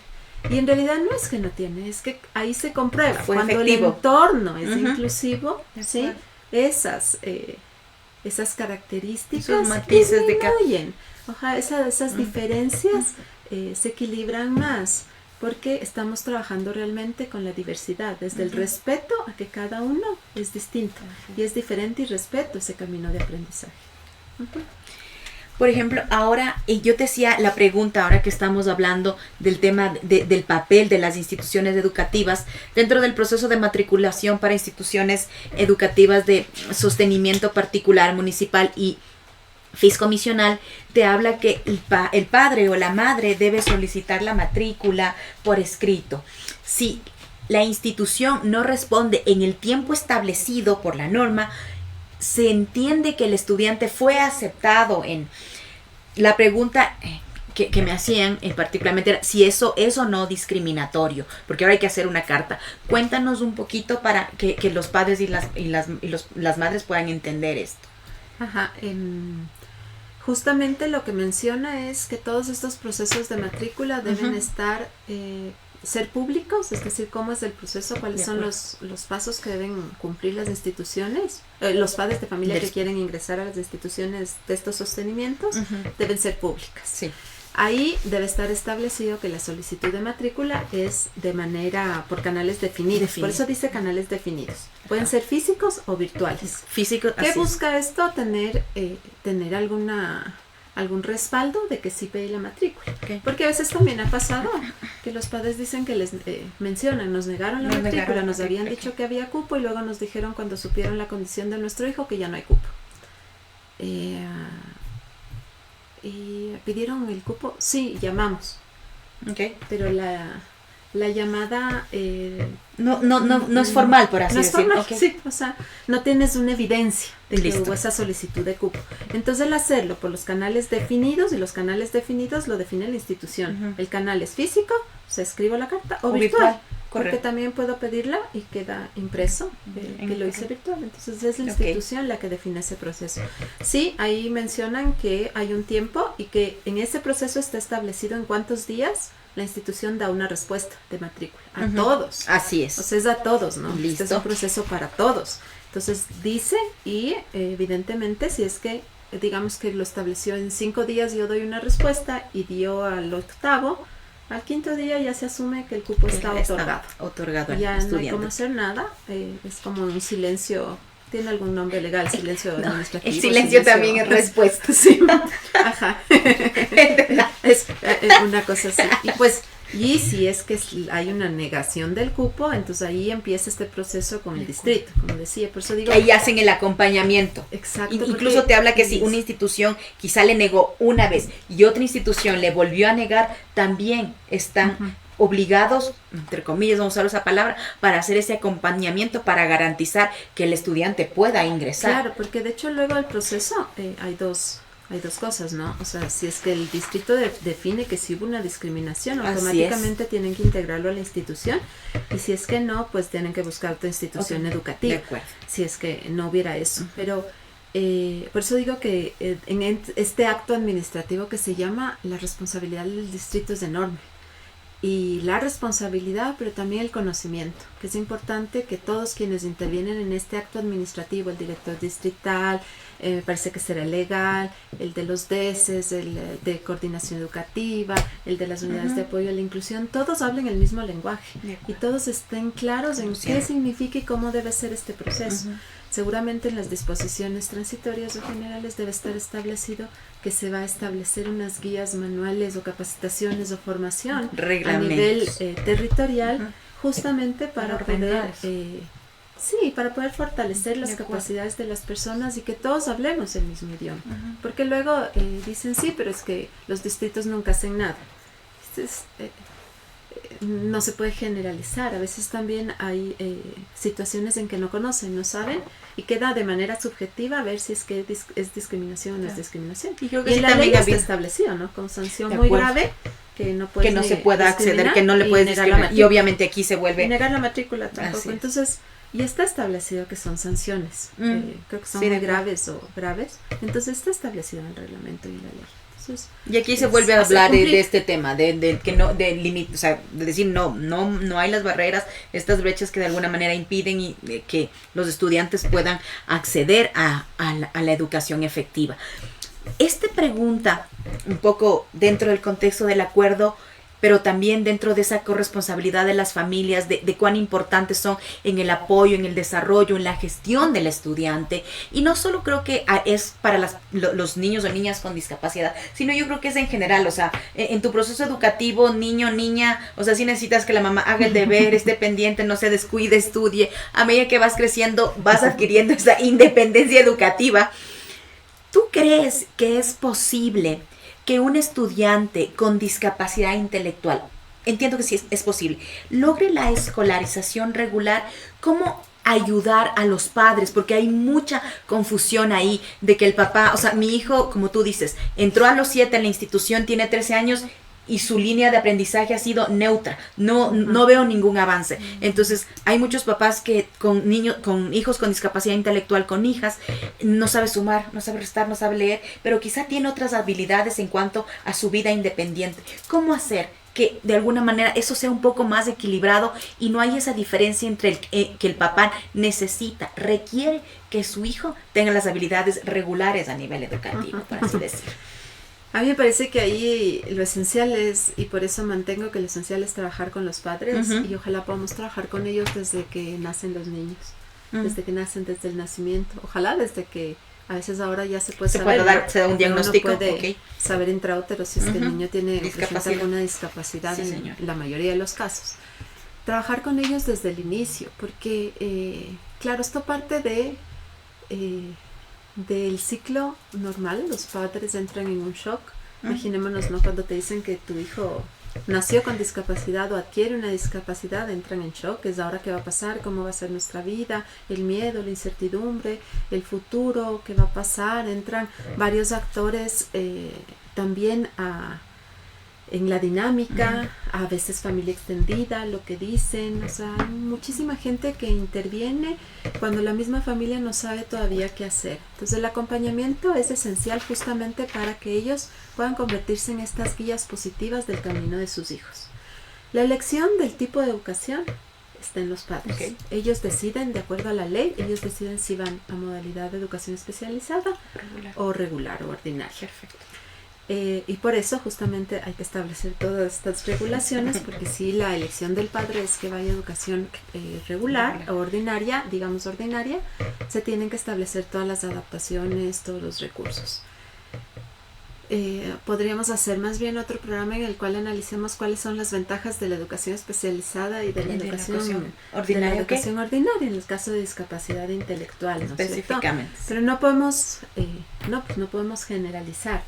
[SPEAKER 1] Y en realidad no es que no tiene, es que ahí se comprueba. Cuando efectivo. El entorno es inclusivo, ¿sí? Esas características
[SPEAKER 2] esos matices
[SPEAKER 1] disminuyen. Esas diferencias se equilibran más porque estamos trabajando realmente con la diversidad, desde el respeto a que cada uno es distinto y es diferente y respeto ese camino de aprendizaje.
[SPEAKER 2] Por ejemplo, ahora yo te hacía la pregunta, ahora que estamos hablando del tema del papel de las instituciones educativas dentro del proceso de matriculación para instituciones educativas de sostenimiento particular, municipal y fiscomisional, te habla que el padre o la madre debe solicitar la matrícula por escrito. Si la institución no responde en el tiempo establecido por la norma, se entiende que el estudiante fue aceptado en la pregunta que me hacían particularmente era si eso es o no discriminatorio, porque ahora hay que hacer una carta. Cuéntanos un poquito para que los padres y las madres puedan entender esto.
[SPEAKER 1] Justamente lo que menciona es que todos estos procesos de matrícula deben estar ser públicos, es decir, cómo es el proceso, cuáles son los pasos que deben cumplir las instituciones, los padres de familia que quieren ingresar a las instituciones de estos sostenimientos, deben ser públicas.
[SPEAKER 2] Sí.
[SPEAKER 1] Ahí debe estar establecido que la solicitud de matrícula es de manera por canales definidos. Por eso dice canales definidos. Pueden ser físicos o virtuales.
[SPEAKER 2] Físicos.
[SPEAKER 1] ¿Qué busca esto? Tener algún respaldo de que sí pedí la matrícula.
[SPEAKER 2] Okay.
[SPEAKER 1] Porque a veces también ha pasado que los padres dicen que les mencionan, nos negaron la matrícula, nos habían dicho que había cupo y luego nos dijeron cuando supieron la condición de nuestro hijo que ya no hay cupo. Y pidieron el cupo, sí, llamamos.
[SPEAKER 2] Okay.
[SPEAKER 1] Pero la llamada
[SPEAKER 2] no es formal, por así decirlo.
[SPEAKER 1] No es formal, sí, o sea, no tienes una evidencia de que hubo esa solicitud de cupo. Entonces, el hacerlo por los canales definidos, y los canales definidos lo define la institución. El canal es físico, se escribe la carta, o virtual. Porque también puedo pedirla y queda impreso que lo hice virtual. Entonces es la institución la que define ese proceso. Sí, ahí mencionan que hay un tiempo y que en ese proceso está establecido en cuántos días la institución da una respuesta de matrícula. A todos.
[SPEAKER 2] Así es.
[SPEAKER 1] O sea, es a todos, ¿no?
[SPEAKER 2] Listo.
[SPEAKER 1] Este es un proceso para todos. Entonces dice y evidentemente si es que digamos que lo estableció en 5 días, yo doy una respuesta y dio al 8º, al 5º día ya se asume que el cupo está otorgado. Ya no hay cómo hacer nada, es como un silencio, tiene algún nombre legal, silencio administrativo.
[SPEAKER 2] El silencio también es respuesta.
[SPEAKER 1] Sí, ajá. Es una cosa así. Y si es que hay una negación del cupo, entonces ahí empieza este proceso con el distrito, como decía, por eso digo...
[SPEAKER 2] Ahí hacen el acompañamiento.
[SPEAKER 1] Exacto.
[SPEAKER 2] Incluso te habla que si una institución quizá le negó una vez y otra institución le volvió a negar, también están obligados, entre comillas, vamos a usar esa palabra, para hacer ese acompañamiento, para garantizar que el estudiante pueda ingresar.
[SPEAKER 1] Claro, porque de hecho luego del proceso hay dos cosas, ¿no? O sea, si es que el distrito define que si hubo una discriminación, automáticamente tienen que integrarlo a la institución, y si es que no, pues tienen que buscar otra institución educativa.
[SPEAKER 2] De acuerdo.
[SPEAKER 1] Si es que no hubiera eso. Pero por eso digo que en este acto administrativo que se llama la responsabilidad del distrito es enorme. Y la responsabilidad, pero también el conocimiento, que es importante que todos quienes intervienen en este acto administrativo, el director distrital, me parece que será legal, el de los DESES, el de coordinación educativa, el de las unidades de apoyo a la inclusión, todos hablen el mismo lenguaje y todos estén claros en qué significa y cómo debe ser este proceso. Seguramente en las disposiciones transitorias o generales debe estar establecido que se va a establecer unas guías manuales o capacitaciones o formación a nivel territorial, justamente para poder para poder fortalecer las capacidades de las personas y que todos hablemos el mismo idioma. Porque luego dicen sí, pero es que los distritos nunca hacen nada. No se puede generalizar, a veces también hay situaciones en que no conocen, no saben, y queda de manera subjetiva a ver si es que es discriminación o no es discriminación. Y creo que en la ley está establecido, ¿no? Con sanción muy grave, que no
[SPEAKER 2] se pueda acceder, que no le puedes discriminar, y obviamente aquí se vuelve...
[SPEAKER 1] Y negar la matrícula tampoco, entonces... Y está establecido que son sanciones, creo que son muy graves o graves, entonces está establecido en el reglamento y la ley. Entonces,
[SPEAKER 2] y aquí se vuelve a hablar de este tema, de que no, de límite, o sea, de decir no hay las barreras, estas brechas que de alguna manera impiden que los estudiantes puedan acceder a la educación efectiva. Esta pregunta, un poco dentro del contexto del acuerdo, pero también dentro de esa corresponsabilidad de las familias, de cuán importantes son en el apoyo, en el desarrollo, en la gestión del estudiante. Y no solo creo que es para los niños o niñas con discapacidad, sino yo creo que es en general, o sea, en tu proceso educativo, niño, niña, o sea, sí necesitas que la mamá haga el deber, esté pendiente, no se descuide, estudie. A medida que vas creciendo, vas adquiriendo esa independencia educativa. ¿Tú crees que es posible que un estudiante con discapacidad intelectual, entiendo que sí es posible, logre la escolarización regular? ¿Cómo ayudar a los padres? Porque hay mucha confusión ahí de que el papá, o sea, mi hijo, como tú dices, entró a los 7 en la institución, tiene 13 años y su línea de aprendizaje ha sido neutra, no veo ningún avance. Entonces hay muchos papás que con hijos con discapacidad intelectual, con hijas, no sabe sumar, no sabe restar, no sabe leer, pero quizá tiene otras habilidades en cuanto a su vida independiente. ¿Cómo hacer que de alguna manera eso sea un poco más equilibrado y no hay esa diferencia entre que el papá requiere que su hijo tenga las habilidades regulares a nivel educativo, por así decirlo?
[SPEAKER 1] A mí me parece que ahí lo esencial es, y por eso mantengo que lo esencial es trabajar con los padres, y ojalá podamos trabajar con ellos desde que nacen los niños, desde que nacen, desde el nacimiento, ojalá desde que a veces ahora ya se puede saber,
[SPEAKER 2] se da un diagnóstico,
[SPEAKER 1] uno puede saber intraútero si es que el niño tiene alguna discapacidad,
[SPEAKER 2] sí,
[SPEAKER 1] en la mayoría de los casos. Trabajar con ellos desde el inicio, porque claro, esto parte del ciclo normal. Los padres entran en un shock. Imaginémonos, ¿no? Cuando te dicen que tu hijo nació con discapacidad o adquiere una discapacidad, entran en shock. Es ahora qué va a pasar, cómo va a ser nuestra vida, el miedo, la incertidumbre, el futuro, qué va a pasar. Entran varios actores también en la dinámica, a veces familia extendida, lo que dicen, o sea, hay muchísima gente que interviene cuando la misma familia no sabe todavía qué hacer. Entonces el acompañamiento es esencial justamente para que ellos puedan convertirse en estas guías positivas del camino de sus hijos. La elección del tipo de educación está en los padres. Ellos deciden, de acuerdo a la ley, ellos deciden si van a modalidad de educación especializada o regular o ordinaria. Perfecto. Y por eso justamente hay que establecer todas estas regulaciones, porque si la elección del padre es que vaya a educación regular o ordinaria, digamos ordinaria, se tienen que establecer todas las adaptaciones, todos los recursos. Podríamos hacer más bien otro programa en el cual analicemos cuáles son las ventajas de la educación especializada y de la educación ordinaria, en el caso de discapacidad intelectual, ¿no?
[SPEAKER 2] Específicamente.
[SPEAKER 1] Pero no podemos generalizar.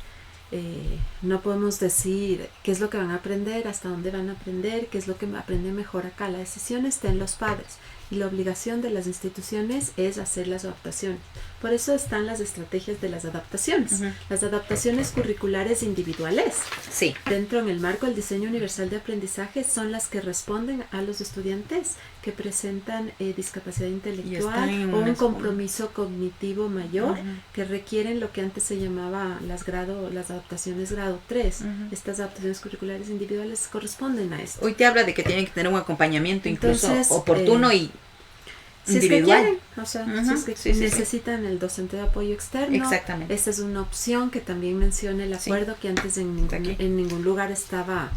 [SPEAKER 1] No podemos decir qué es lo que van a aprender, hasta dónde van a aprender, qué es lo que aprenden mejor acá. La decisión está en los padres y la obligación de las instituciones es hacer las adaptaciones. Por eso están las estrategias de las adaptaciones. Las adaptaciones curriculares individuales.
[SPEAKER 2] Sí.
[SPEAKER 1] Dentro en el marco del diseño universal de aprendizaje son las que responden a los estudiantes que presentan discapacidad intelectual o un compromiso cognitivo mayor, que requieren lo que antes se llamaba las adaptaciones grado 3. Estas adaptaciones curriculares individuales corresponden a esto.
[SPEAKER 2] Hoy te habla de que tienen que tener un acompañamiento incluso oportuno y individual.
[SPEAKER 1] Si es que quieren, o sea, si es que necesitan el docente de apoyo externo.
[SPEAKER 2] Exactamente.
[SPEAKER 1] Esa es una opción que también menciona el acuerdo, que antes en ningún lugar estaba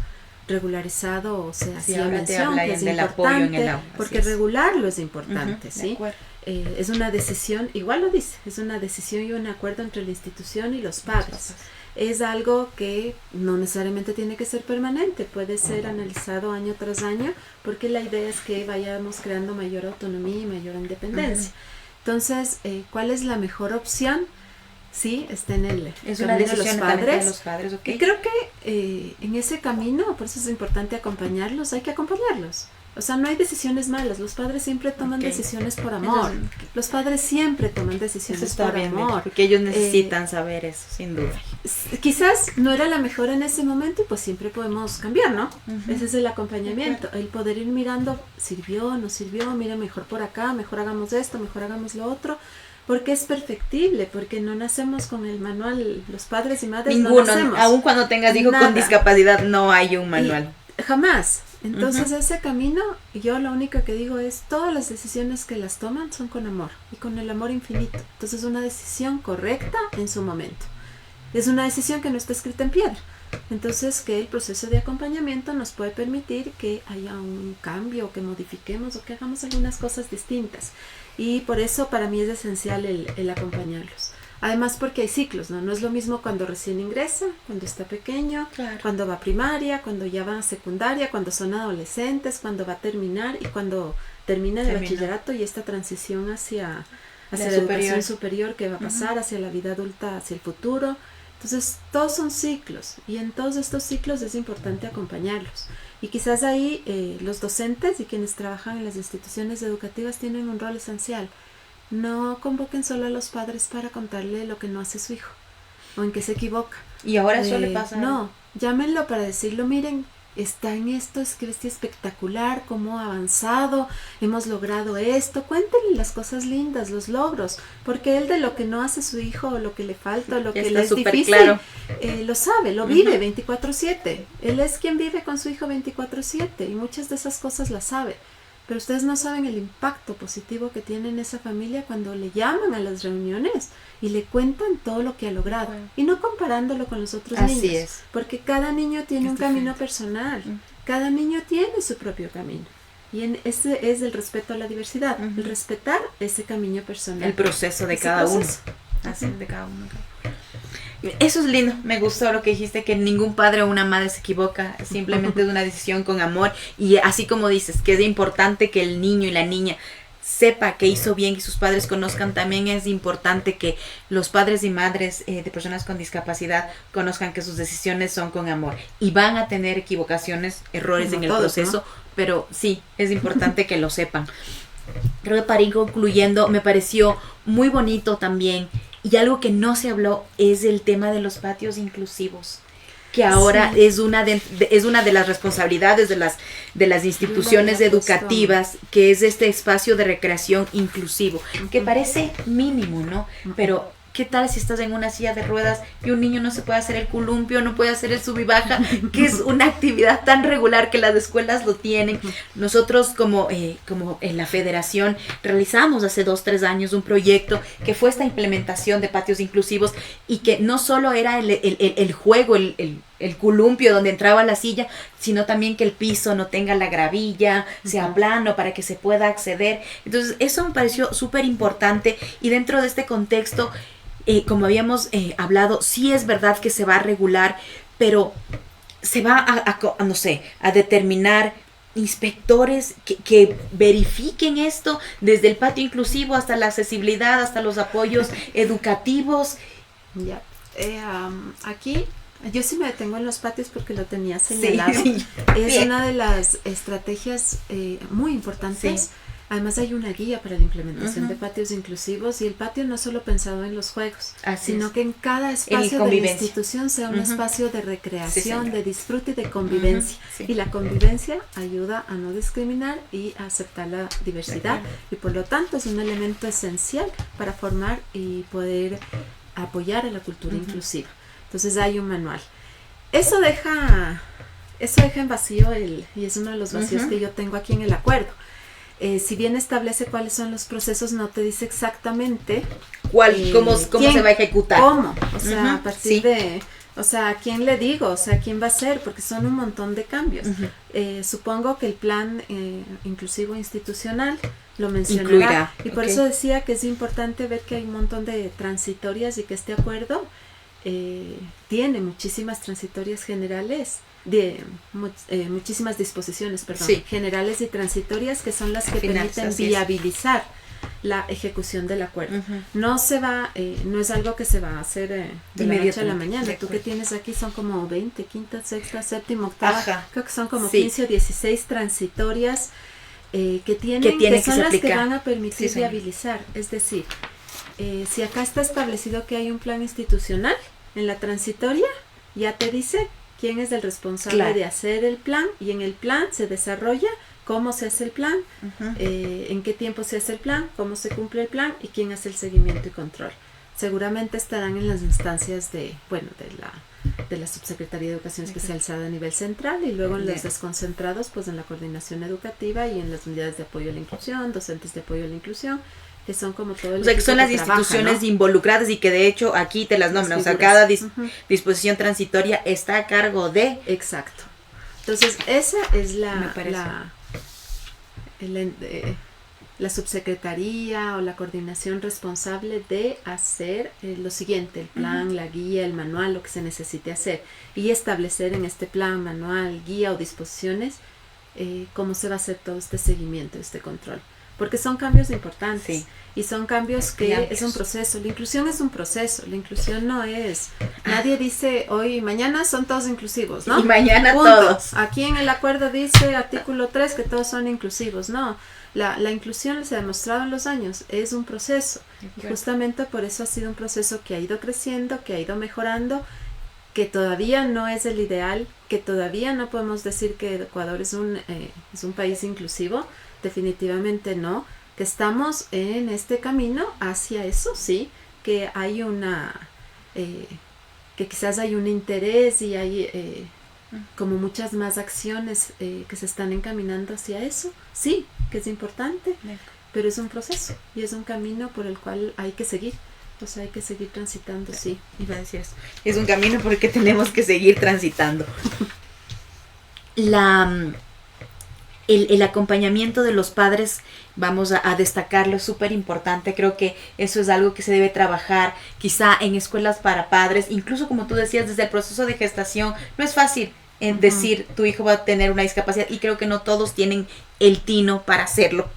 [SPEAKER 1] regularizado, o sea, hacía mención que es importante, porque regularlo es importante, ¿sí? Es una decisión, igual lo dice, es una decisión y un acuerdo entre la institución y los padres. Es algo que no necesariamente tiene que ser permanente, puede ser analizado año tras año, porque la idea es que vayamos creando mayor autonomía y mayor independencia. Entonces, ¿cuál es la mejor opción? Sí, está en el
[SPEAKER 2] camino de los padres.
[SPEAKER 1] Y creo que en ese camino, por eso es importante acompañarlos, hay que acompañarlos. O sea, no hay decisiones malas, los padres siempre toman decisiones por amor. Los padres siempre toman decisiones por amor.
[SPEAKER 2] Porque ellos necesitan saber eso, sin duda.
[SPEAKER 1] Quizás no era la mejor en ese momento y pues siempre podemos cambiar, ¿no? Ese es el acompañamiento, el poder ir mirando, sirvió, no sirvió, mira, mejor por acá, mejor hagamos esto, mejor hagamos lo otro. Porque es perfectible, porque no nacemos con el manual, los padres y madres
[SPEAKER 2] ninguno,
[SPEAKER 1] no nacemos.
[SPEAKER 2] Aun cuando tengas hijo con discapacidad, no hay un manual.
[SPEAKER 1] Jamás. Entonces ese camino, yo lo único que digo es, todas las decisiones que las toman son con amor, y con el amor infinito. Entonces una decisión correcta en su momento. Es una decisión que no está escrita en piedra. Entonces que el proceso de acompañamiento nos puede permitir que haya un cambio, que modifiquemos o que hagamos algunas cosas distintas. Y por eso para mí es esencial el acompañarlos. Además porque hay ciclos, ¿no? No es lo mismo cuando recién ingresa, cuando está pequeño, cuando va a primaria, cuando ya va a secundaria, cuando son adolescentes, cuando va a terminar y cuando termina el bachillerato y esta transición hacia la educación superior que va a pasar, hacia la vida adulta, hacia el futuro. Entonces todos son ciclos y en todos estos ciclos es importante acompañarlos. Y quizás ahí los docentes y quienes trabajan en las instituciones educativas tienen un rol esencial. No convoquen solo a los padres para contarle lo que no hace su hijo o en qué se equivoca.
[SPEAKER 2] Y ahora eso le pasa.
[SPEAKER 1] No, llámenlo para decirlo, miren, está en esto, es que es espectacular, cómo ha avanzado, hemos logrado esto, cuéntenle las cosas lindas, los logros, porque él de lo que no hace su hijo, o lo que le falta, o lo que le es difícil, claro. Lo sabe, lo vive 24/7, él es quien vive con su hijo 24/7 y muchas de esas cosas las sabe. Pero ustedes no saben el impacto positivo que tiene en esa familia cuando le llaman a las reuniones y le cuentan todo lo que ha logrado. Bueno. Y no comparándolo con los otros niños. Es. Porque cada niño tiene un camino personal. Cada niño tiene su propio camino. Y ese es el respeto a la diversidad. El respetar ese camino personal.
[SPEAKER 2] El proceso de cada uno. Así, de cada uno. Eso es lindo, me gustó lo que dijiste, que ningún padre o una madre se equivoca, simplemente es una decisión con amor, y así como dices, que es importante que el niño y la niña sepa que hizo bien y sus padres conozcan, también es importante que los padres y madres de personas con discapacidad conozcan que sus decisiones son con amor, y van a tener equivocaciones, errores en el proceso, ¿no? Pero sí, es importante que lo sepan. Creo que para ir concluyendo, me pareció muy bonito también. Y algo que no se habló es el tema de los patios inclusivos, que ahora es una de las responsabilidades de las instituciones educativas, que es este espacio de recreación inclusivo, que parece mínimo, ¿no? Pero ¿qué tal si estás en una silla de ruedas y un niño no se puede hacer el columpio, no puede hacer el sub y baja, que es una actividad tan regular que las escuelas lo tienen? Nosotros como en la federación realizamos hace 2-3 años un proyecto que fue esta implementación de patios inclusivos, y que no solo era el juego, el columpio donde entraba la silla, sino también que el piso no tenga la gravilla, sea plano para que se pueda acceder. Entonces eso me pareció súper importante, y dentro de este contexto, como habíamos hablado, sí es verdad que se va a regular, pero se va a determinar inspectores que verifiquen esto, desde el patio inclusivo hasta la accesibilidad, hasta los apoyos educativos.
[SPEAKER 1] Ya, aquí yo sí me detengo en los patios porque lo tenía señalado. Sí. Es una de las estrategias muy importantes. Sí. Además hay una guía para la implementación de patios inclusivos, y el patio no solo pensado en los juegos, sino que en cada espacio de la institución sea un espacio de recreación, de disfrute y de convivencia. Y la convivencia ayuda a no discriminar y a aceptar la diversidad, y por lo tanto es un elemento esencial para formar y poder apoyar a la cultura inclusiva. Entonces hay un manual. Eso deja en vacío y es uno de los vacíos que yo tengo aquí en el acuerdo. Si bien establece cuáles son los procesos, no te dice exactamente
[SPEAKER 2] cómo se va a ejecutar.
[SPEAKER 1] ¿Cómo? O sea, a partir de... O sea, ¿a quién le digo? O sea, ¿quién va a ser? Porque son un montón de cambios. Supongo que el plan inclusivo institucional lo mencionará. Incluirá. Y por eso decía que es importante ver que hay un montón de transitorias, y que este acuerdo tiene muchísimas transitorias generales, muchísimas disposiciones, generales y transitorias, que son las que permiten viabilizar la ejecución del acuerdo. No se va, no es algo que se va a hacer de la noche a la mañana. Tú que tienes aquí son como 20, quinta, sexta, séptima, octava, creo que son como 15 o 16 transitorias que son las que van a permitir viabilizar. Es decir, si acá está establecido que hay un plan institucional, en la transitoria ya te dice quién es el responsable de hacer el plan, y en el plan se desarrolla cómo se hace el plan, en qué tiempo se hace el plan, cómo se cumple el plan y quién hace el seguimiento y control. Seguramente estarán en las instancias de la Subsecretaría de Educación Especializada a nivel central, y luego en los desconcentrados, pues en la coordinación educativa y en las unidades de apoyo a la inclusión, docentes de apoyo a la inclusión, que son como todo el
[SPEAKER 2] que son las instituciones involucradas, y que de hecho aquí te las nombran, o sea, cada disposición transitoria está a cargo de...
[SPEAKER 1] Exacto. Entonces, esa es la subsecretaría o la coordinación responsable de hacer lo siguiente: el plan, la guía, el manual, lo que se necesite hacer, y establecer en este plan, manual, guía o disposiciones cómo se va a hacer todo este seguimiento, este control. Porque son cambios importantes, y son cambios que es un proceso. La inclusión es un proceso. La inclusión no es... Nadie dice hoy, mañana son todos inclusivos, ¿no?
[SPEAKER 2] Y mañana todos.
[SPEAKER 1] Aquí en el acuerdo dice, artículo 3, que todos son inclusivos. No, la inclusión se ha demostrado en los años, es un proceso. Y justamente por eso ha sido un proceso que ha ido creciendo, que ha ido mejorando, que todavía no es el ideal, que todavía no podemos decir que Ecuador es un país inclusivo, definitivamente no, que estamos en este camino hacia eso, sí, que hay que quizás hay un interés y hay como muchas más acciones que se están encaminando hacia eso, sí, que es importante, pero es un proceso y es un camino por el cual hay que seguir. O sea, hay que seguir transitando, sí.
[SPEAKER 2] Iba a decir eso. Es un camino por el que tenemos que seguir transitando. El acompañamiento de los padres, vamos a destacarlo, es súper importante. Creo que eso es algo que se debe trabajar quizá en escuelas para padres, incluso como tú decías, desde el proceso de gestación. No es fácil decir tu hijo va a tener una discapacidad, y creo que no todos tienen el tino para hacerlo.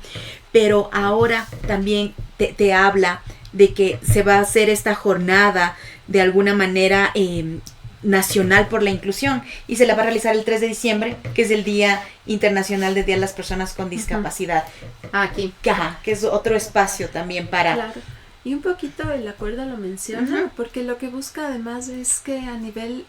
[SPEAKER 2] Pero ahora también te habla de que se va a hacer esta jornada de alguna manera nacional por la inclusión, y se la va a realizar el 3 de diciembre, que es el Día Internacional del Día de las Personas con Discapacidad.
[SPEAKER 1] Aquí.
[SPEAKER 2] Que es otro espacio también para...
[SPEAKER 1] Claro. Y un poquito el acuerdo lo menciona, porque lo que busca además es que a nivel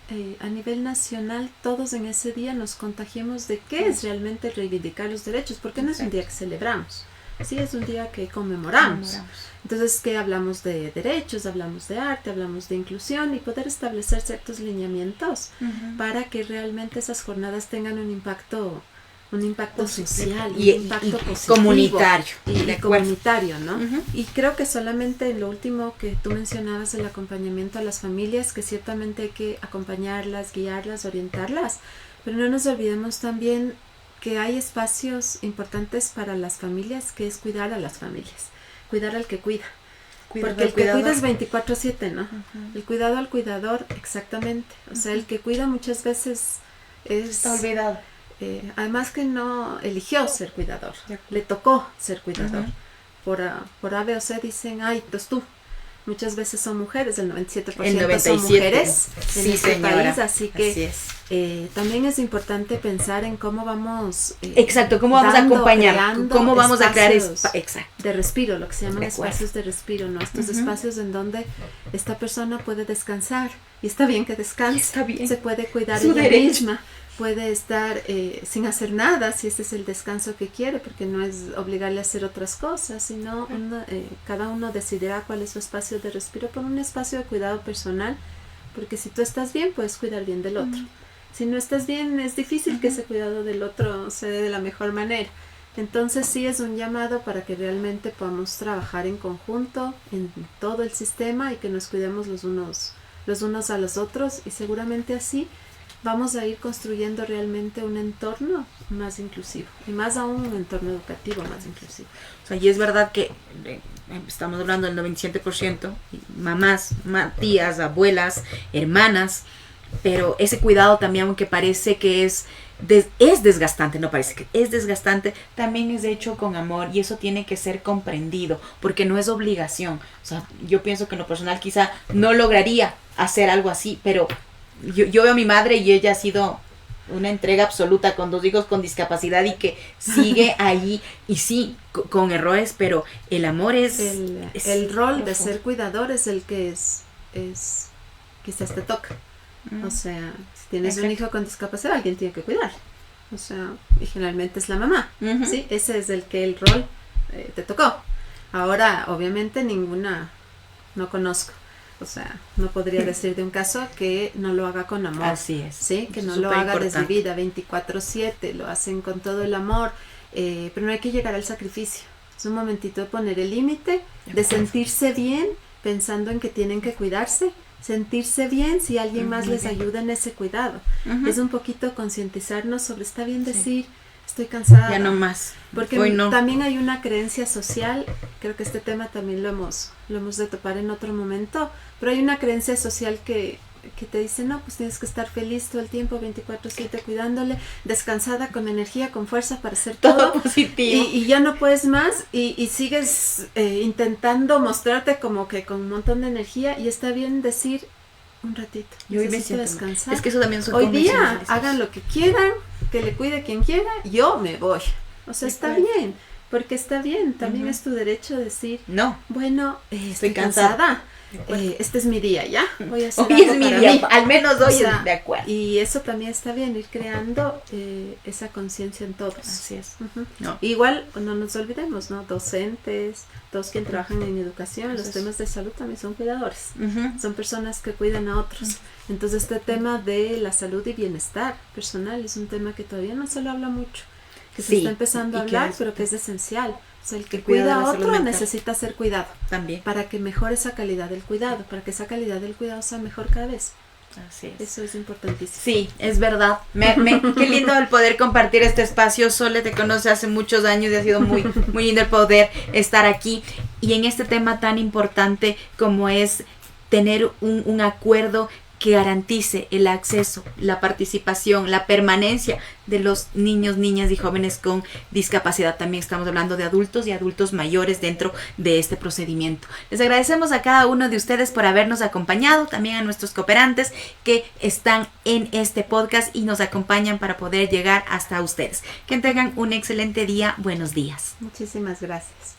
[SPEAKER 1] nacional todos en ese día nos contagiemos de qué es realmente reivindicar los derechos, porque no es un día que celebramos, sí, es un día que conmemoramos. Entonces, que hablamos de derechos, hablamos de arte, hablamos de inclusión, y poder establecer ciertos lineamientos para que realmente esas jornadas tengan un impacto social y un impacto positivo,
[SPEAKER 2] comunitario
[SPEAKER 1] y comunitario, ¿no? Y creo que solamente lo último que tú mencionabas, el acompañamiento a las familias, que ciertamente hay que acompañarlas, guiarlas, orientarlas, pero no nos olvidemos también que hay espacios importantes para las familias, que es cuidar a las familias, cuidar al que cuida. Porque el que cuida es 24/7, ¿no? El cuidado al cuidador, exactamente. O sea, el que cuida muchas veces
[SPEAKER 2] está olvidado.
[SPEAKER 1] Además que no eligió ser cuidador, le tocó ser cuidador. Por A, B o C dicen, ay, pues tú. Muchas veces son mujeres, el 97% son mujeres en este país, así que también es importante pensar en cómo vamos
[SPEAKER 2] cómo vamos a acompañar, cómo vamos a crear
[SPEAKER 1] de respiro, lo que se llaman espacios de respiro, ¿no? Estos espacios en donde esta persona puede descansar, y está bien que descanse, se puede cuidar ella misma, puede estar sin hacer nada, si ese es el descanso que quiere, porque no es obligarle a hacer otras cosas, sino cada uno decidirá cuál es su espacio de respiro, por un espacio de cuidado personal, porque si tú estás bien, puedes cuidar bien del otro. Si no estás bien, es difícil que ese cuidado del otro se dé de la mejor manera. Entonces sí es un llamado para que realmente podamos trabajar en conjunto en todo el sistema y que nos cuidemos los unos a los otros, y seguramente así vamos a ir construyendo realmente un entorno más inclusivo, y más aún un entorno educativo más inclusivo.
[SPEAKER 2] O sea, y es verdad que estamos hablando del 97%, mamás, tías, abuelas, hermanas, pero ese cuidado también, aunque parece que es desgastante, no parece que es desgastante, también es hecho con amor, y eso tiene que ser comprendido, porque no es obligación. O sea, yo pienso que en lo personal quizá no lograría hacer algo así, pero yo veo a mi madre y ella ha sido una entrega absoluta con 2 hijos con discapacidad, y que sigue ahí, y sí, con errores, pero el amor es...
[SPEAKER 1] El rol de ser cuidador es el que quizás te toca. O sea, si tienes un hijo con discapacidad, alguien tiene que cuidar. O sea, y generalmente es la mamá, ¿sí? Ese es el rol te tocó. Ahora, obviamente, no conozco. O sea, no podría decir de un caso que no lo haga con amor.
[SPEAKER 2] Así es.
[SPEAKER 1] Sí, que no lo haga desde vida, 24/7, lo hacen con todo el amor, pero no hay que llegar al sacrificio. Es un momentito de poner el límite, de sentirse bien, pensando en que tienen que cuidarse, sentirse bien si alguien más les ayuda en ese cuidado. Es un poquito concientizarnos sobre, está bien decir, estoy cansada.
[SPEAKER 2] Ya no más.
[SPEAKER 1] Porque también hay una creencia social, creo que este tema también lo hemos de topar en otro momento, pero hay una creencia social que te dice, no, pues tienes que estar feliz todo el tiempo, 24/7 cuidándole, descansada, con energía, con fuerza para hacer todo
[SPEAKER 2] positivo.
[SPEAKER 1] Y ya no puedes más, y sigues intentando mostrarte como que con un montón de energía, y está bien decir, un ratito,
[SPEAKER 2] yo
[SPEAKER 1] necesito descansar.
[SPEAKER 2] Es que eso también
[SPEAKER 1] hoy día hagan lo que quieran, que le cuide quien quiera, yo me voy. O sea, está bien. Porque está bien, también es tu derecho decir,
[SPEAKER 2] no,
[SPEAKER 1] bueno, estoy cansada. Este es mi día, ¿ya? Voy a hacer
[SPEAKER 2] hoy
[SPEAKER 1] algo
[SPEAKER 2] es mi
[SPEAKER 1] para
[SPEAKER 2] día,
[SPEAKER 1] mí.
[SPEAKER 2] al menos hoy
[SPEAKER 1] O sea,
[SPEAKER 2] es de acuerdo.
[SPEAKER 1] Y eso también está bien, ir creando esa conciencia en todos.
[SPEAKER 2] Así es.
[SPEAKER 1] Uh-huh.
[SPEAKER 2] No.
[SPEAKER 1] Igual, no nos olvidemos, ¿no? Docentes, todos quienes trabajan en educación, los temas de salud también son cuidadores. Son personas que cuidan a otros. Entonces, este tema de la salud y bienestar personal es un tema que todavía no se lo habla mucho. Que se está empezando a hablar, pero que es esencial. O sea, el que cuida a otro necesita ser cuidado. También. Para que mejore esa calidad del cuidado, para que esa calidad del cuidado sea mejor cada vez.
[SPEAKER 2] Así es.
[SPEAKER 1] Eso es importantísimo.
[SPEAKER 2] Sí, es verdad. Qué lindo el poder compartir este espacio. Sole te conoce hace muchos años y ha sido muy, muy lindo el poder estar aquí. Y en este tema tan importante como es tener un acuerdo que garantice el acceso, la participación, la permanencia de los niños, niñas y jóvenes con discapacidad. También estamos hablando de adultos y adultos mayores dentro de este procedimiento. Les agradecemos a cada uno de ustedes por habernos acompañado, también a nuestros cooperantes que están en este podcast y nos acompañan para poder llegar hasta ustedes. Que tengan un excelente día. Buenos días.
[SPEAKER 1] Muchísimas gracias.